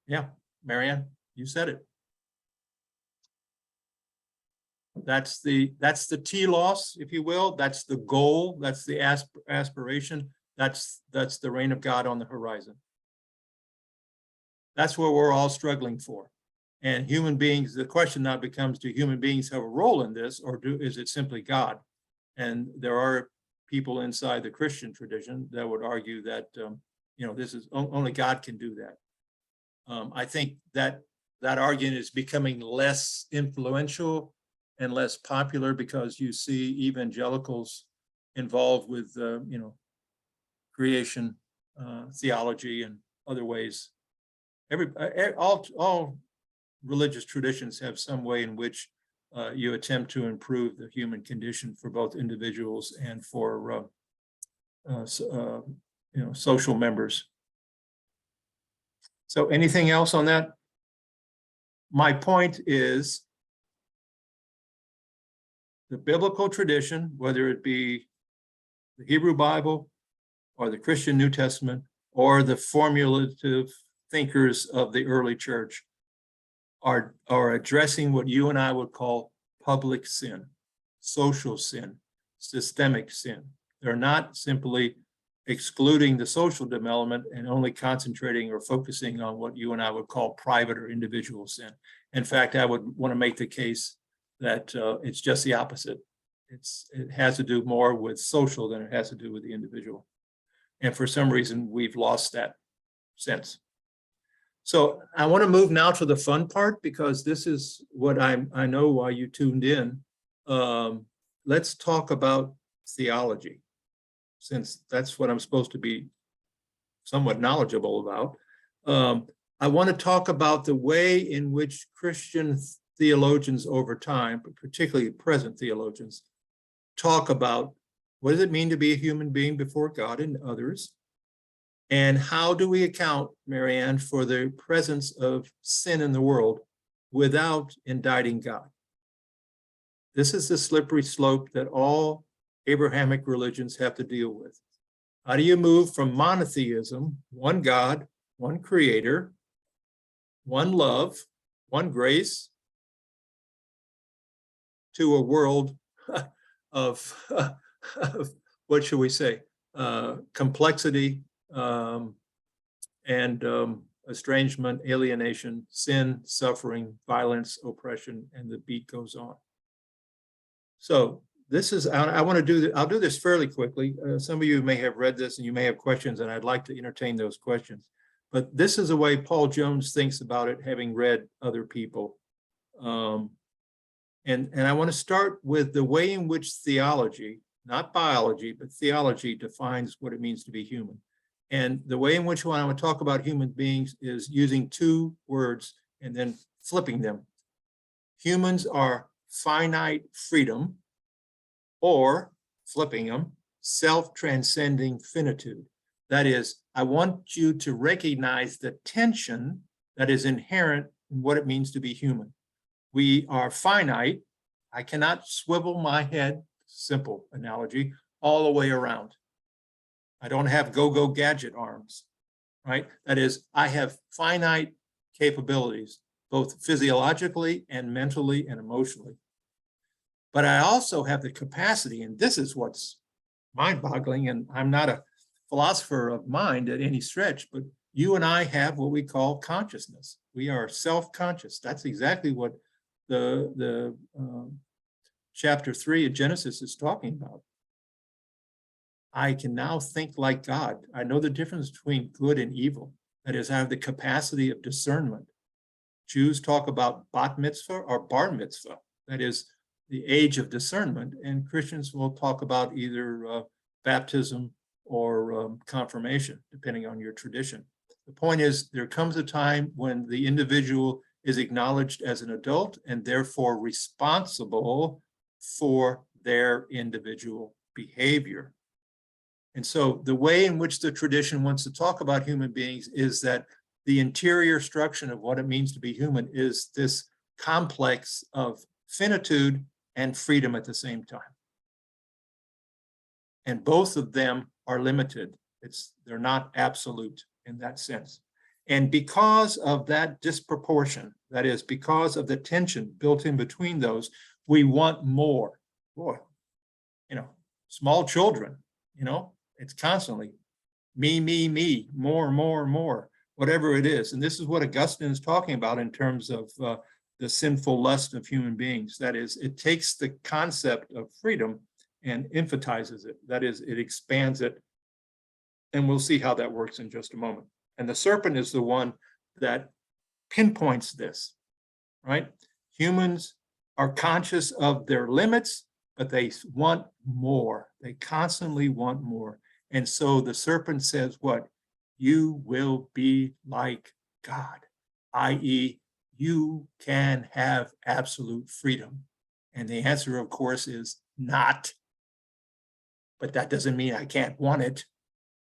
Yeah, Marianne, you said it. That's the telos, if you will. That's the goal. That's the aspiration. That's the reign of God on the horizon. That's what we're all struggling for. And human beings, the question now becomes, do human beings have a role in this, or is it simply God? And there are people inside the Christian tradition that would argue that, this is only God can do that. I think that argument is becoming less influential and less popular because you see evangelicals involved with, creation theology and other ways. All religious traditions have some way in which you attempt to improve the human condition for both individuals and for social members. So anything else on that? My point is the biblical tradition, whether it be the Hebrew Bible or the Christian New Testament or the formulative thinkers of the early church, are addressing what you and I would call public sin, social sin, systemic sin. They're not simply excluding the social development and only concentrating or focusing on what you and I would call private or individual sin. In fact, I would want to make the case that it's just the opposite. It has to do more with social than it has to do with the individual. And for some reason, we've lost that sense. So I want to move now to the fun part, because this is what I know why you tuned in. Let's talk about theology, since that's what I'm supposed to be somewhat knowledgeable about. I want to talk about the way in which Christian theologians over time, but particularly present theologians, talk about what does it mean to be a human being before God and others, and how do we account, Marianne, for the presence of sin in the world without indicting God? This is the slippery slope that all Abrahamic religions have to deal with. How do you move from monotheism, one God, one creator, one love, one grace, to a world of what should we say, complexity, and estrangement, alienation, sin, suffering, violence, oppression, and the beat goes on. So this is, I'll do this fairly quickly. Some of you may have read this and you may have questions, and I'd like to entertain those questions. But this is the way Paul Jones thinks about it, having read other people. And I want to start with the way in which theology, not biology, but theology defines what it means to be human. And the way in which when I would talk about human beings is using two words and then flipping them. Humans are finite freedom, or flipping them, self-transcending finitude. That is, I want you to recognize the tension that is inherent in what it means to be human. We are finite. I cannot swivel my head, simple analogy, all the way around. I don't have go-go gadget arms, right? That is, I have finite capabilities, both physiologically and mentally and emotionally. But I also have the capacity, and this is what's mind-boggling, and I'm not a philosopher of mind at any stretch, but you and I have what we call consciousness. We are self-conscious. That's exactly what the chapter 3 of Genesis is talking about. I can now think like God. I know the difference between good and evil. That is, I have the capacity of discernment. Jews talk about bat mitzvah or bar mitzvah. That is the age of discernment. And Christians will talk about either baptism or confirmation, depending on your tradition. The point is, there comes a time when the individual is acknowledged as an adult and therefore responsible for their individual behavior. And so the way in which the tradition wants to talk about human beings is that the interior structure of what it means to be human is this complex of finitude and freedom at the same time. And both of them are limited. They're not absolute in that sense. And because of that disproportion, that is, because of the tension built in between those, we want more. Boy, small children, it's constantly me, more, whatever it is. And this is what Augustine is talking about in terms of the sinful lust of human beings. That is, it takes the concept of freedom and emphasizes it. That is, it expands it. And we'll see how that works in just a moment. And the serpent is the one that pinpoints this, right? Humans are conscious of their limits, but they want more. They constantly want more. And so the serpent says what? You will be like God, i.e., you can have absolute freedom. And the answer, of course, is not. But that doesn't mean I can't want it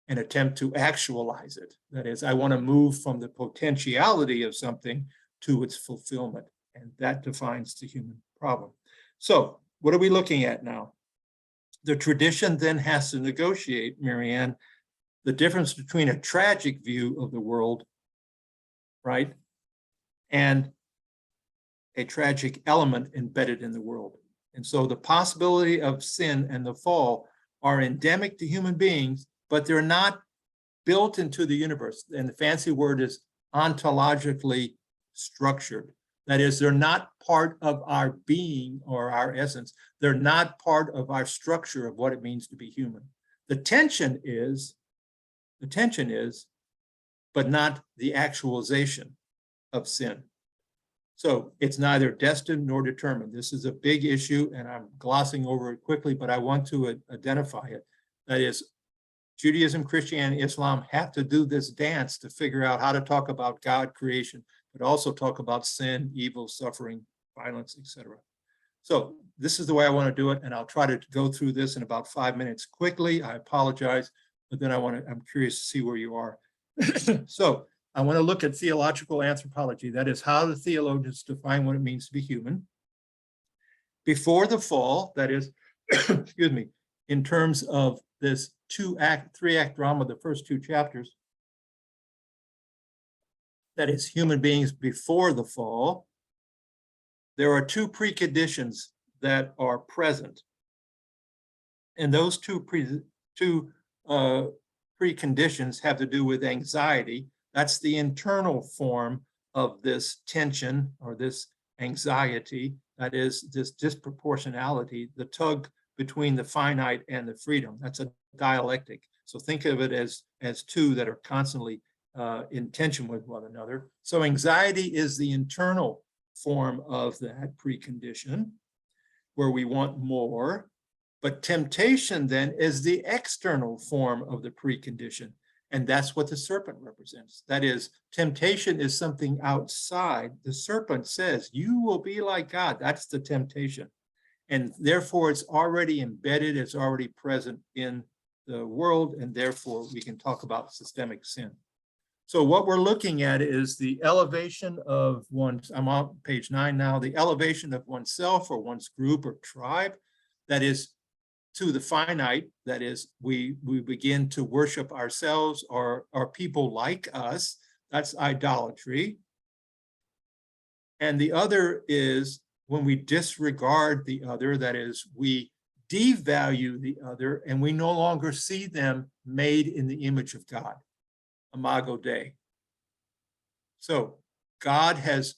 and attempt to actualize it. That is, I want to move from the potentiality of something to its fulfillment. And that defines the human problem. So what are we looking at now? The tradition then has to negotiate, Marianne, the difference between a tragic view of the world, right, and a tragic element embedded in the world. And so the possibility of sin and the fall are endemic to human beings, but they're not built into the universe. And the fancy word is ontologically structured. That is, they're not part of our being or our essence. They're not part of our structure of what it means to be human. The tension is, but not the actualization of sin. So it's neither destined nor determined. This is a big issue, and I'm glossing over it quickly, but I want to identify it. That is, Judaism, Christianity, Islam have to do this dance to figure out how to talk about God, creation, but also talk about sin, evil, suffering, violence, etc. So this is the way I want to do it, and I'll try to go through this in about 5 minutes quickly. I apologize, but then I'm curious to see where you are. So I want to look at theological anthropology. That is how the theologians define what it means to be human. Before the fall, that is, excuse me, in terms of this three-act drama, the first 2 chapters, that is human beings before the fall, there are 2 preconditions that are present. And those two preconditions have to do with anxiety. That's the internal form of this tension or this anxiety. That is this disproportionality, the tug between the finite and the freedom. That's a dialectic. So think of it as 2 that are constantly in tension with one another. So anxiety is the internal form of that precondition where we want more, but temptation then is the external form of the precondition. And that's what the serpent represents. That is, temptation is something outside. The serpent says, you will be like God. That's the temptation. And therefore, it's already embedded, it's already present in the world, and therefore we can talk about systemic sin. So what we're looking at is the elevation of one's, I'm on page 9 now, the elevation of oneself or one's group or tribe, that is to the finite, that is, we begin to worship ourselves or people like us. That's idolatry. And the other is when we disregard the other, that is, we devalue the other and we no longer see them made in the image of God, Imago Dei. So God has,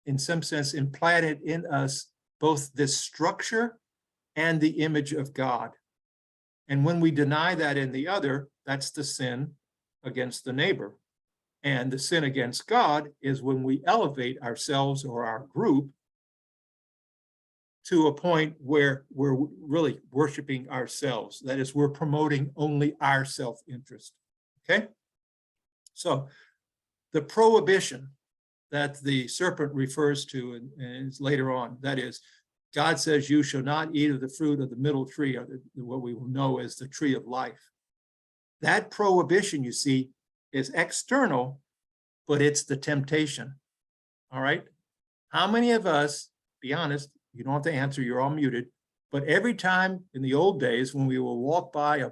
in some sense, implanted in us both this structure and the image of God. And when we deny that in the other, that's the sin against the neighbor. And the sin against God is when we elevate ourselves or our group to a point where we're really worshiping ourselves. That is, we're promoting only our self-interest, okay? So the prohibition that the serpent refers to and is later on, that is, God says, you shall not eat of the fruit of the middle tree, or what we will know as the tree of life. That prohibition, you see, is external, but it's the temptation, all right? How many of us, be honest, You don't have to answer, you're all muted. But every time in the old days, when we will walk by a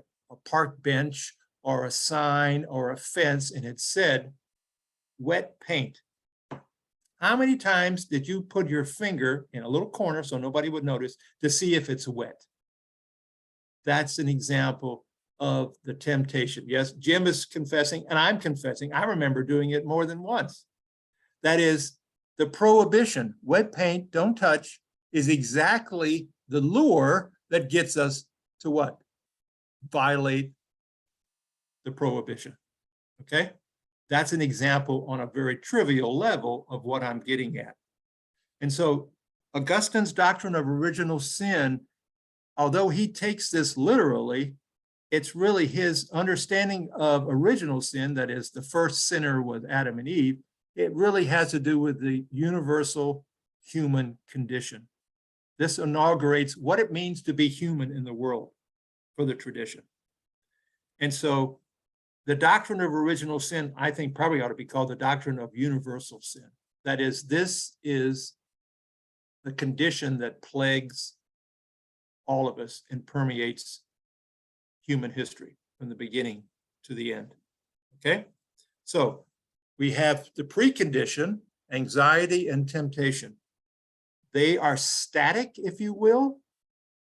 park bench or a sign or a fence and it said wet paint, how many times did you put your finger in a little corner so nobody would notice to see if it's wet? That's an example of the temptation. Yes, Jim is confessing and I'm confessing. I remember doing it more than once. That is, the prohibition, wet paint, don't touch, is exactly the lure that gets us to what? Violate the prohibition. Okay? That's an example on a very trivial level of what I'm getting at. And so Augustine's doctrine of original sin, although he takes this literally, it's really his understanding of original sin, that is the first sinner with Adam and Eve. It really has to do with the universal human condition. This inaugurates what it means to be human in the world for the tradition. And so the doctrine of original sin, I think, probably ought to be called the doctrine of universal sin. That is, this is the condition that plagues all of us and permeates human history from the beginning to the end. Okay? So we have the precondition, anxiety and temptation. They are static, if you will,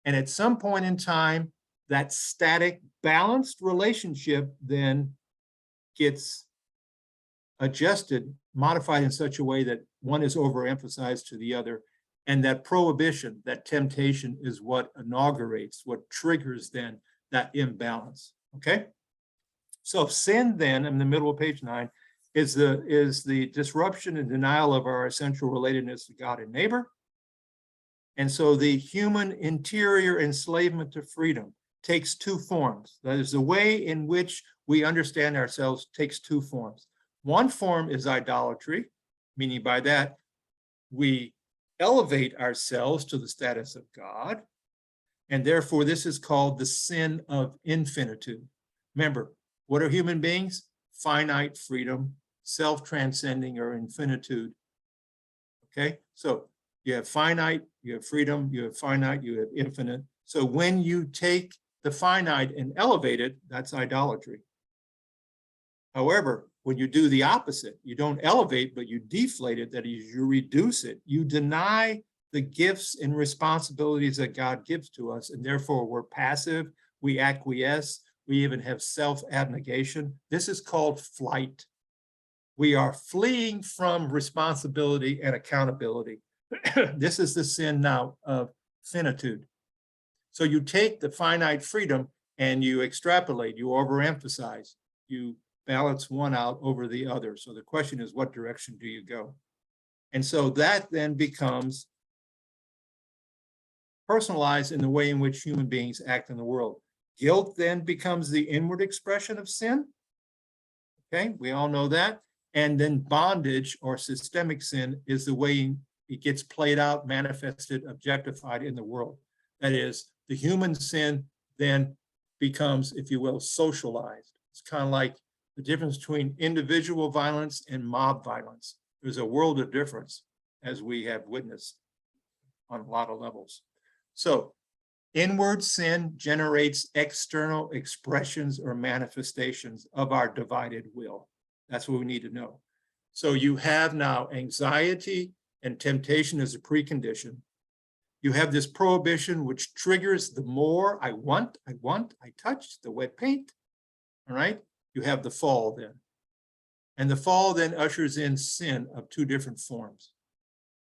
and at some point in time, that static, balanced relationship then gets adjusted, modified in such a way that one is overemphasized to the other. And that prohibition, that temptation, is what inaugurates, what triggers then that imbalance. Okay? So sin then, in the middle of page 9, is the disruption and denial of our essential relatedness to God and neighbor. And so the human interior enslavement to freedom takes two forms. That is, the way in which we understand ourselves takes two forms. One form is idolatry, meaning by that we elevate ourselves to the status of God, and therefore this is called the sin of infinitude. Remember, what are human beings? Finite freedom, self-transcending, or infinitude. Okay, so you have finite, you have freedom, you have finite, you have infinite. So when you take the finite and elevate it, that's idolatry. However, when you do the opposite, you don't elevate, but you deflate it, that is, you reduce it, you deny the gifts and responsibilities that God gives to us, and therefore we're passive, we acquiesce, we even have self-abnegation. This is called flight. We are fleeing from responsibility and accountability. This is the sin now of finitude. So you take the finite freedom and you extrapolate, you overemphasize, you balance one out over the other. So the question is, what direction do you go? And so that then becomes personalized in the way in which human beings act in the world. Guilt then becomes the inward expression of sin. Okay, we all know that. And then bondage or systemic sin is the way it gets played out, manifested, objectified in the world. That is, the human sin then becomes, if you will, socialized. It's kind of like the difference between individual violence and mob violence. There's a world of difference, as we have witnessed on a lot of levels. So inward sin generates external expressions or manifestations of our divided will. That's what we need to know. So you have now anxiety and temptation as a precondition. You have this prohibition, which triggers the more I want, I touch the wet paint. All right. You have the fall then. And the fall then ushers in sin of two different forms,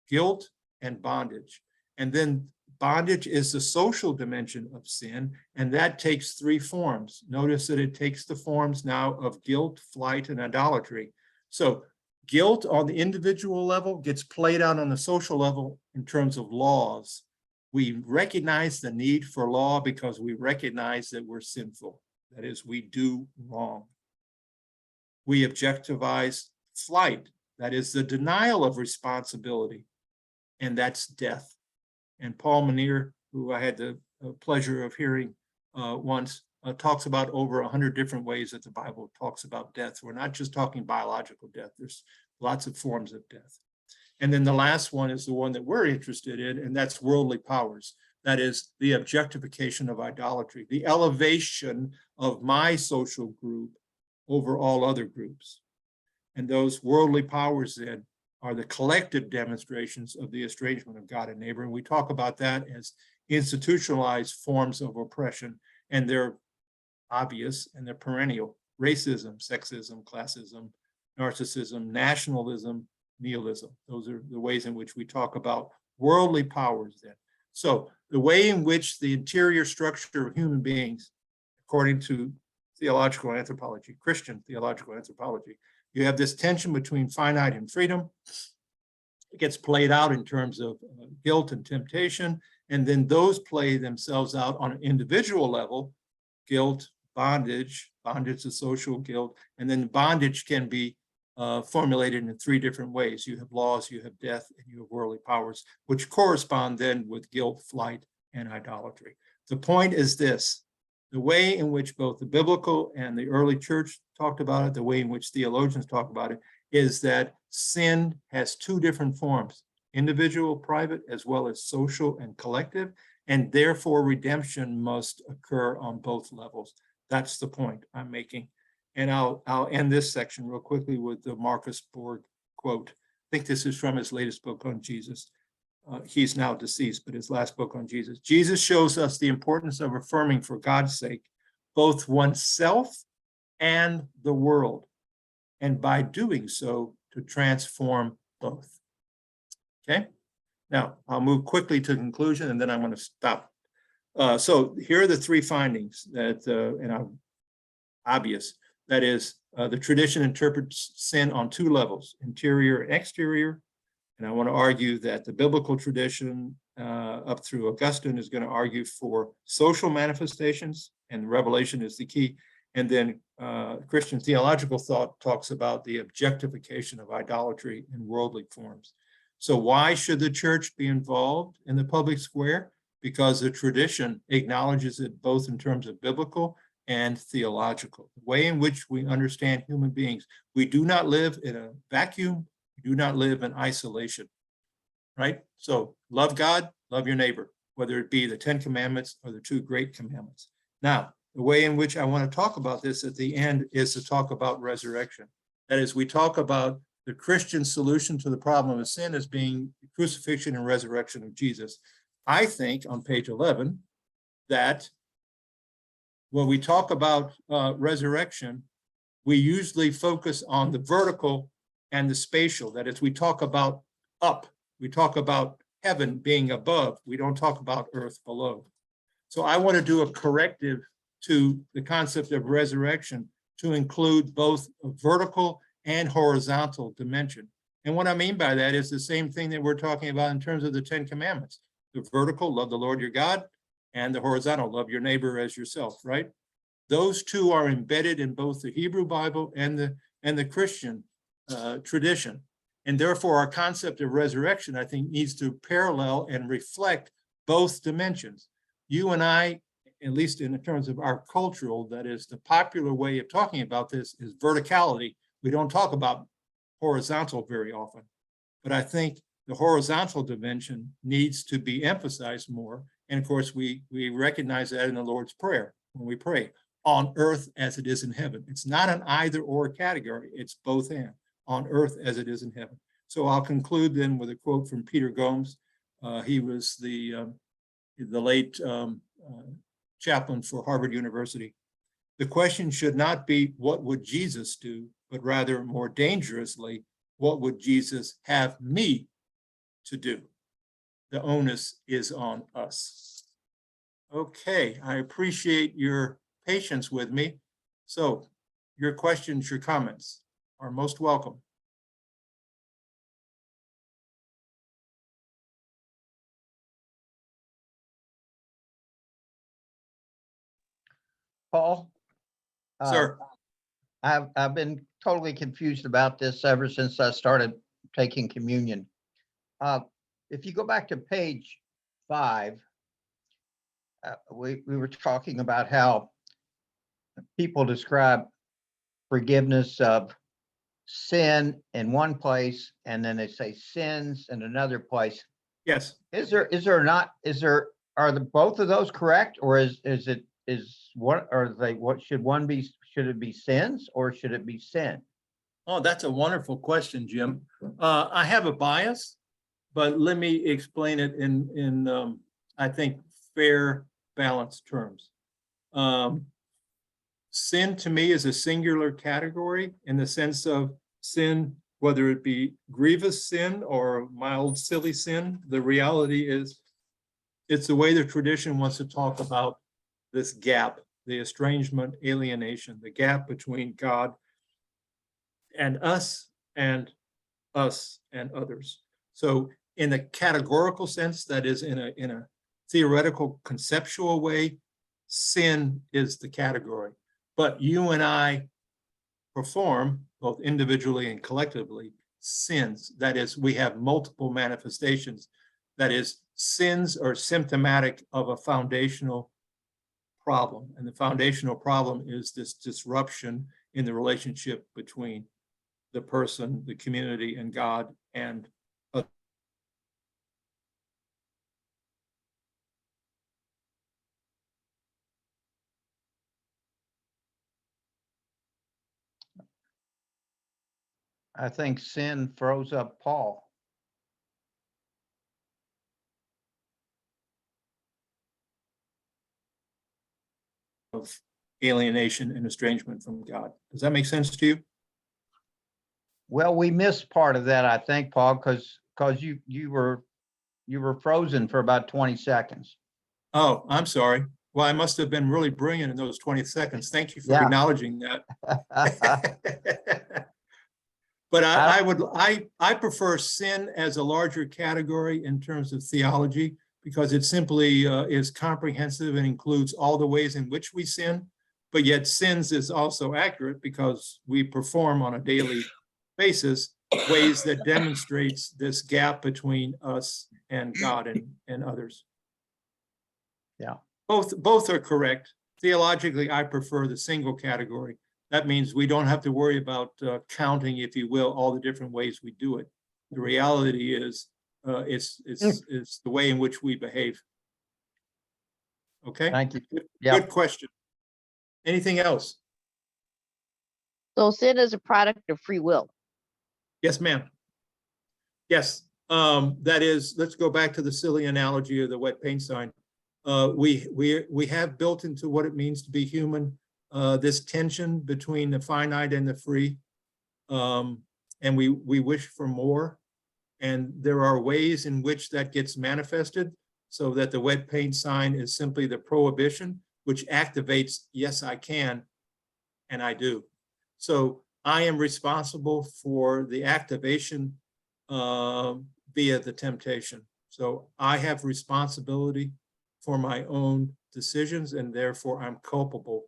guilt and bondage. And then bondage is the social dimension of sin, and that takes three forms. Notice that it takes the forms now of guilt, flight, and idolatry. So guilt on the individual level gets played out on the social level in terms of laws. We recognize the need for law because we recognize that we're sinful. That is, we do wrong. We objectivize flight. That is the denial of responsibility, and that's death. And Paul Manier, who I had the pleasure of hearing once, talks about over 100 different ways that the Bible talks about death. We're not just talking biological death. There's lots of forms of death. And then the last one is the one that we're interested in, and that's worldly powers. That is the objectification of idolatry, the elevation of my social group over all other groups. And those worldly powers then are the collective demonstrations of the estrangement of God and neighbor. And we talk about that as institutionalized forms of oppression, and they're obvious and they're perennial: racism, sexism, classism, narcissism, nationalism, nihilism. Those are the ways in which we talk about worldly powers then. So the way in which the interior structure of human beings, according to theological anthropology, Christian theological anthropology, you have this tension between finite and freedom. It gets played out in terms of guilt and temptation, and then those play themselves out on an individual level: guilt, bondage to social guilt, and then bondage can be formulated in three different ways. You have laws, you have death, and you have worldly powers, which correspond then with guilt, flight, and idolatry. The point is this: the way in which both the biblical and the early church talked about it, the way in which theologians talk about it, is that sin has two different forms: individual, private, as well as social and collective, and therefore redemption must occur on both levels. That's the point I'm making. And I'll end this section real quickly with the Marcus Borg quote. I think this is from his latest book on Jesus. He's now deceased, but his last book on Jesus. Jesus shows us the importance of affirming, for God's sake, both oneself and the world, and by doing so, to transform both. Okay? Now, I'll move quickly to conclusion, and then I'm going to stop. So here are the three findings that, and I'm obvious. That is, the tradition interprets sin on two levels: interior and exterior. And I want to argue that the biblical tradition up through Augustine is going to argue for social manifestations, and revelation is the key. And then Christian theological thought talks about the objectification of idolatry in worldly forms. So why should the church be involved in the public square? Because the tradition acknowledges it both in terms of biblical and theological, the way in which we understand human beings. We do not live in a vacuum. We do not live in isolation, right? So love God, love your neighbor, whether it be the 10 Commandments or the two great commandments. Now, the way in which I want to talk about this at the end is to talk about resurrection. That is, we talk about the Christian solution to the problem of sin as being the crucifixion and resurrection of Jesus. I think on page 11 that when we talk about resurrection, we usually focus on the vertical and the spatial. That is, we talk about up, we talk about heaven being above, we don't talk about earth below. So I want to do a corrective to the concept of resurrection to include both a vertical and horizontal dimension. And what I mean by that is the same thing that we're talking about in terms of the 10 Commandments. The vertical, love the Lord your God, and the horizontal, love your neighbor as yourself, right? Those two are embedded in both the Hebrew Bible and the Christian tradition. And therefore, our concept of resurrection, I think, needs to parallel and reflect both dimensions. You and I, at least in terms of our cultural, that is, the popular way of talking about this is verticality. We don't talk about horizontal very often. But I think the horizontal dimension needs to be emphasized more. And of course, we recognize that in the Lord's Prayer when we pray, on earth as it is in heaven. It's not an either or category, it's both and, on earth as it is in heaven. So I'll conclude then with a quote from Peter Gomes. He was the late chaplain for Harvard University. The question should not be, what would Jesus do, but rather more dangerously, what would Jesus have me to do? The onus is on us. Okay, I appreciate your patience with me. So your questions, your comments are most welcome. Paul? Sir. I've been totally confused about this ever since I started taking communion. If you go back to page 5, we were talking about how people describe forgiveness of sin in one place and then they say sins in another place. Yes, Is there not, are the both of those correct? Or is what, are they, what should one be, should it be sins or should it be sin? oh, that's a wonderful question, Jim. I have a bias, but let me explain it in I think, fair, balanced terms. Sin to me is a singular category in the sense of sin, whether it be grievous sin or mild, silly sin. The reality is it's the way the tradition wants to talk about this gap, the estrangement, alienation, the gap between God and us and others. So in a categorical sense, that is in a theoretical, conceptual way, sin is the category. But you and I perform, both individually and collectively, sins. That is, we have multiple manifestations. That is, sins are symptomatic of a foundational problem. And the foundational problem is this disruption in the relationship between the person, the community, and God, and I think sin froze up Paul. of alienation and estrangement from God. Does that make sense to you? Well, we missed part of that, I think, Paul, because you were frozen for about 20 seconds. Oh, I'm sorry. Well, I must have been really brilliant in those 20 seconds. Thank you for Yeah. acknowledging that. But I prefer sin as a larger category in terms of theology, because it simply is comprehensive and includes all the ways in which we sin, but yet sins is also accurate because we perform on a daily basis ways that demonstrates this gap between us and God and others. Yeah. Both are correct. Theologically, I prefer the single category. That means we don't have to worry about counting, if you will, all the different ways we do it. The reality is it's the way in which we behave. Okay, Thank you. good Yeah. question. Anything else? So sin is a product of free will. Yes, ma'am. Yes, that is, let's go back to the silly analogy of the wet paint sign. We have built into what it means to be human, this tension between the finite and the free. And we wish for more. And there are ways in which that gets manifested, so that the wet paint sign is simply the prohibition, which activates, yes, I can, and I do. So I am responsible for the activation via the temptation. So I have responsibility for my own decisions, and therefore I'm culpable.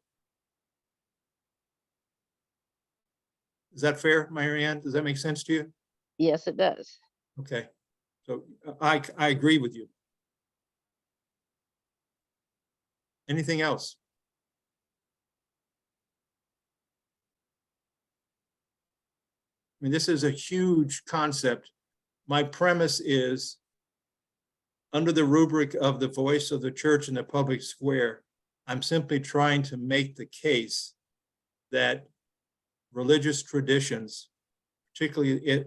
Is that fair, Marianne? Does that make sense to you? Yes, it does. Okay, so I agree with you. Anything else? I mean, this is a huge concept. My premise is, under the rubric of the voice of the church in the public square, I'm simply trying to make the case that religious traditions, particularly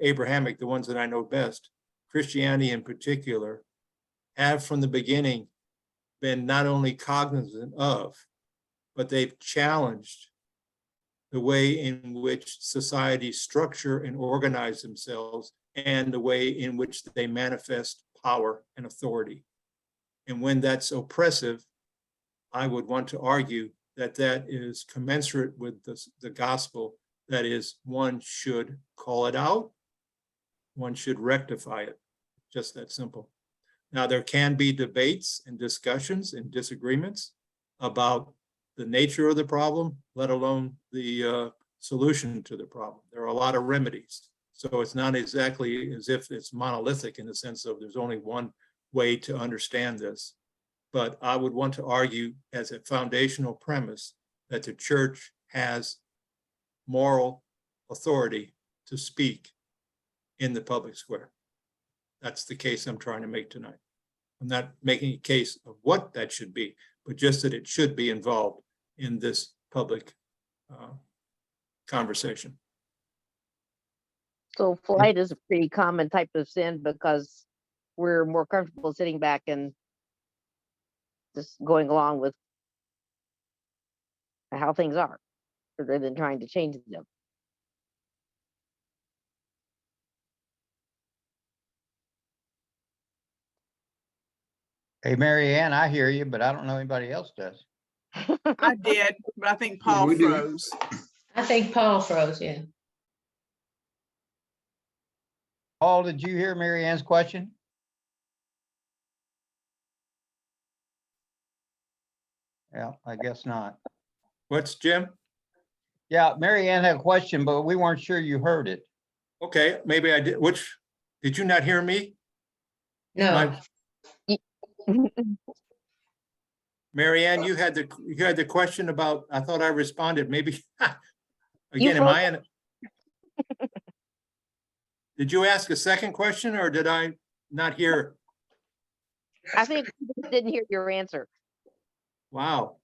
Abrahamic, the ones that I know best, Christianity in particular, have from the beginning been not only cognizant of, but they've challenged the way in which societies structure and organize themselves, and the way in which they manifest power and authority. And when that's oppressive, I would want to argue that that is commensurate with the gospel. That is, one should call it out, one should rectify it, just that simple. Now, there can be debates and discussions and disagreements about the nature of the problem, let alone the solution to the problem. There are a lot of remedies. So it's not exactly as if it's monolithic in the sense of there's only one way to understand this. But I would want to argue as a foundational premise that the church has moral authority to speak in the public square. That's the case I'm trying to make tonight. I'm not making a case of what that should be, but just that it should be involved in this public conversation. So flight is a pretty common type of sin because we're more comfortable sitting back and just going along with how things are, rather than trying to change them. Hey, Mary Ann, I hear you, but I don't know anybody else does. I did, but I think Paul we do. froze. I think Paul froze, yeah. Paul, did you hear Mary Ann's question? Yeah, I guess not. What's Jim? Yeah, Mary Ann had a question, but we weren't sure you heard it. Okay, maybe I did. Did you not hear me? No, Mary Ann, you had the question about, I thought I responded, maybe. Again, am I in? Did you ask a second question or did I not hear? I think we didn't hear your answer. Wow.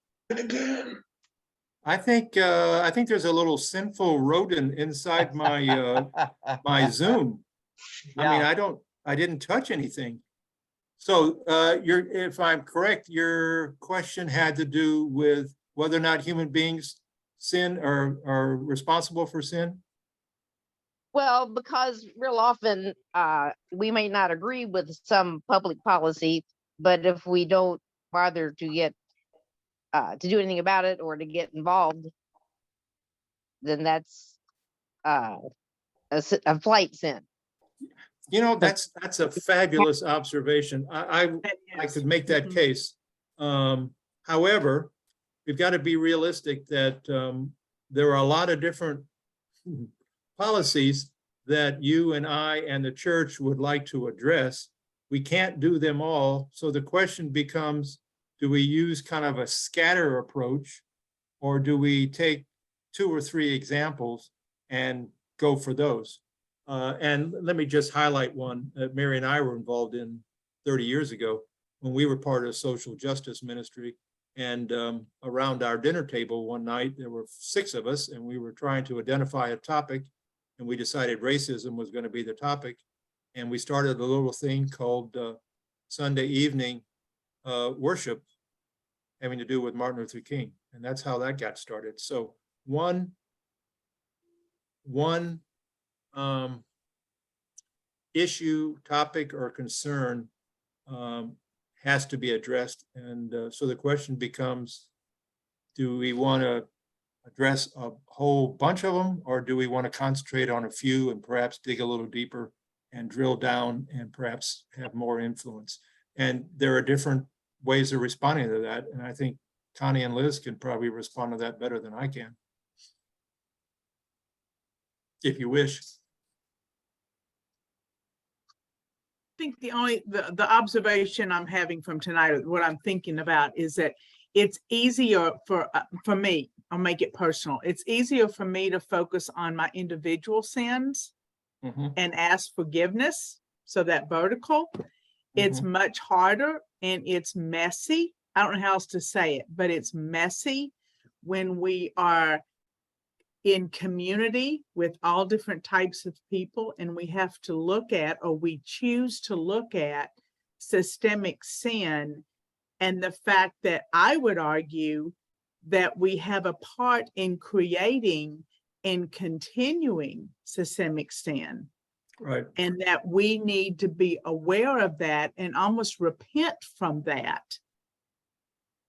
I think there's a little sinful rodent inside my my Zoom. I mean, Yeah. I didn't touch anything. So if I'm correct, your question had to do with whether or not human beings sin or are responsible for sin? Well, because real often, we may not agree with some public policy, but if we don't bother to get, to do anything about it or to get involved, then that's, a flight sin. You know, that's a fabulous observation. I Yes. could make that Mhm. case. However, we've got to be realistic that there are a lot of different policies that you and I and the church would like to address. We can't do them all. So the question becomes, do we use kind of a scatter approach, or do we take 2 or 3 examples and go for those? And let me just highlight one that Mary and I were involved in 30 years ago when we were part of social justice ministry. And around our dinner table one night, there were 6 of us, and we were trying to identify a topic. And we decided racism was going to be the topic. And we started a little thing called Sunday evening worship, having to do with Martin Luther King. And that's how that got started. So one issue, topic, or concern has to be addressed. And so the question becomes, do we want to address a whole bunch of them, or do we want to concentrate on a few and perhaps dig a little deeper and drill down and perhaps have more influence? And there are different ways of responding to that. And I think Connie and Liz can probably respond to that better than I can, if you wish. I think the observation I'm having from tonight, what I'm thinking about is that it's easier for me, I'll make it personal. It's easier for me to focus on my individual sins and ask forgiveness. So that vertical, it's much harder and it's messy. I don't know how else to say it, but it's messy when we are in community with all different types of people, and we have to look at, or we choose to look at, systemic sin, and the fact that I would argue that we have a part in creating and continuing systemic sin. Right. And that we need to be aware of that and almost repent from that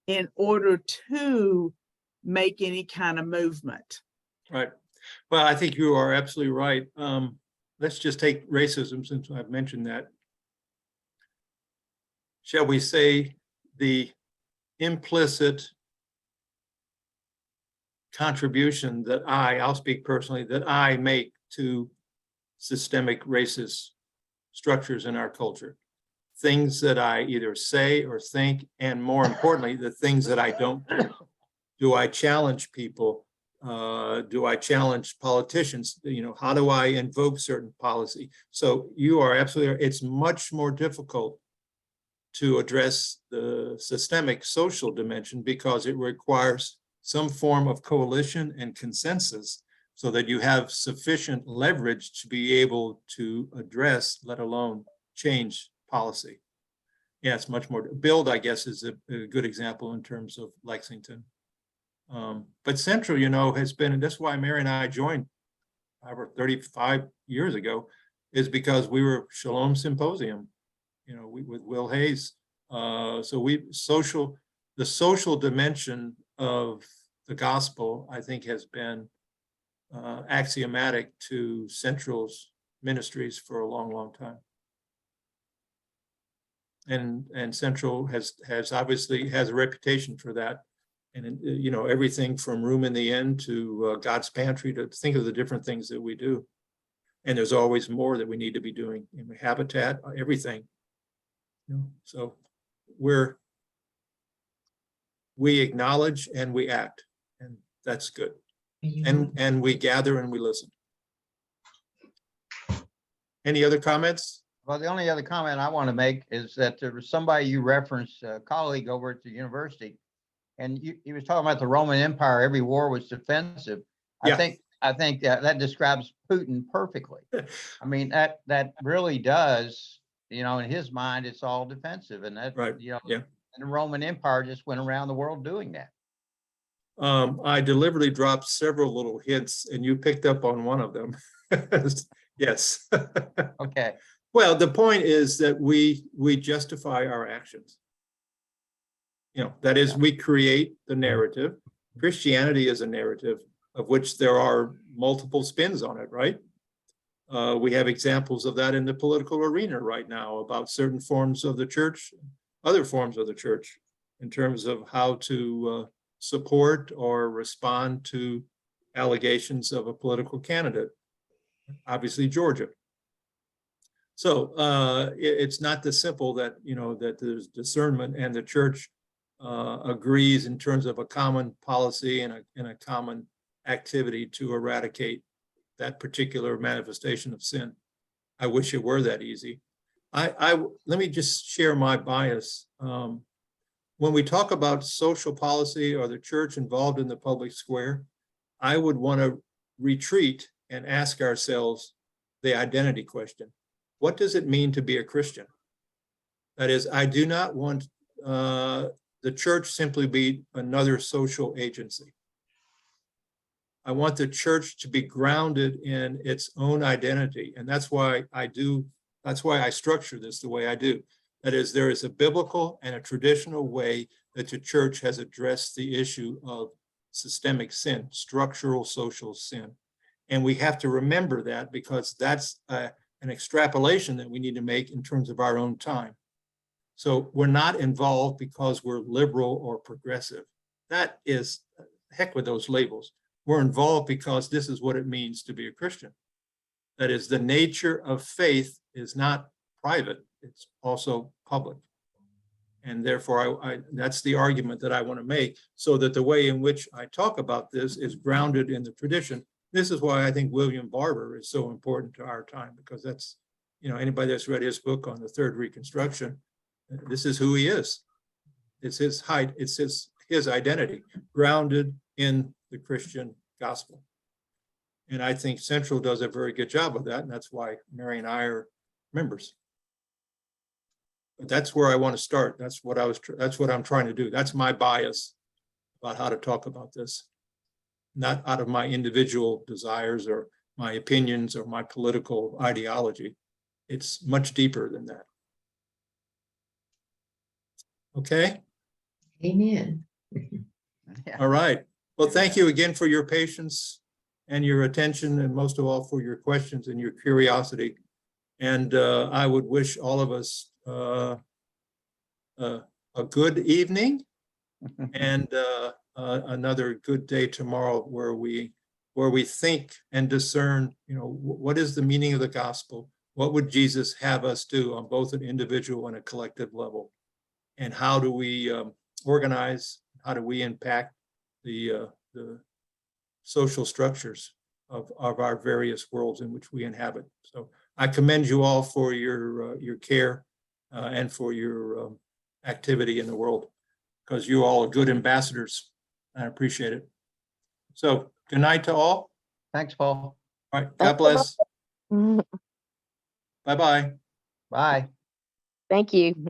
in order to make any kind of movement. Right. Well, I think you are absolutely right. Let's just take racism, since I've mentioned that. Shall we say the implicit contribution that I'll speak personally, that I make to systemic racist structures in our culture? Things that I either say or think, and more importantly, the things that I don't do. Do I challenge people Do I challenge politicians? You know, how do I invoke certain policy? So you are absolutely, it's much more difficult to address the systemic social dimension because it requires some form of coalition and consensus so that you have sufficient leverage to be able to address, let alone change policy. Yeah, it's much more, Build, I guess, is a good example in terms of Lexington. But Central, you know, has been, and that's why Mary and I joined over 35 years ago, is because we were Shalom Symposium, you know, with Will Hayes. So the social dimension of the gospel, I think, has been axiomatic to Central's ministries for a long, long time. And Central has obviously has a reputation for that. And, you know, everything from Room in the Inn to God's Pantry, to think of the different things that we do. And there's always more that we need to be doing in Habitat, everything. You know, so we acknowledge and we act, and that's good. And we gather and we listen. Any other comments? Well, the only other comment I want to make is that there was somebody you referenced, a colleague over at the university, and he was talking about the Roman Empire. Every war was defensive. Yeah. I think that describes Putin perfectly. I mean, that really does, you know, in his mind, it's all defensive, and that, Right. you know, Yeah. and the Roman Empire just went around the world doing that. I deliberately dropped several little hints and you picked up on one of them. Yes. Okay. Well, the point is that we justify our actions. You know, that is, we create the narrative. Christianity is a narrative of which there are multiple spins on it, right? We have examples of that in the political arena right now about certain forms of the church, other forms of the church, in terms of how to support or respond to allegations of a political candidate, obviously Georgia. So it's not the simple that, you know, that there's discernment and the church agrees in terms of a common policy and a common activity to eradicate that particular manifestation of sin. I wish it were that easy. Let me just share my bias. When we talk about social policy or the church involved in the public square, I would want to retreat and ask ourselves the identity question. What does it mean to be a Christian? That is, I do not want the church simply be another social agency. I want the church to be grounded in its own identity. And that's why I structure this the way I do. That is, there is a biblical and a traditional way that the church has addressed the issue of systemic sin, structural social sin. And we have to remember that because that's an extrapolation that we need to make in terms of our own time. So we're not involved because we're liberal or progressive. That is, heck with those labels. We're involved because this is what it means to be a Christian. That is, the nature of faith is not private, it's also public. And therefore, that's the argument that I want to make, so that the way in which I talk about this is grounded in the tradition. This is why I think William Barber is so important to our time, because that's, you know, anybody that's read his book on the Third Reconstruction, this is who he is. It's his height, it's his identity, grounded in the Christian gospel. And I think Central does a very good job of that, and that's why Mary and I are members. But that's where I want to start. That's what I'm trying to do. That's my bias about how to talk about this. Not out of my individual desires or my opinions or my political ideology. It's much deeper than that. Okay? Amen. Yeah. All right. Well, thank you again for your patience and your attention, and most of all for your questions and your curiosity. And I would wish all of us a good evening and another good day tomorrow, where we think and discern, you know, what is the meaning of the gospel? What would Jesus have us do on both an individual and a collective level? And how do we organize? How do we impact the social structures of our various worlds in which we inhabit. So I commend you all for your care and for your activity in the world, because you all are good ambassadors. I appreciate it. So good night to all. Thanks, Paul. All right, God bless. Mhm. Bye-bye. Bye. Thank you.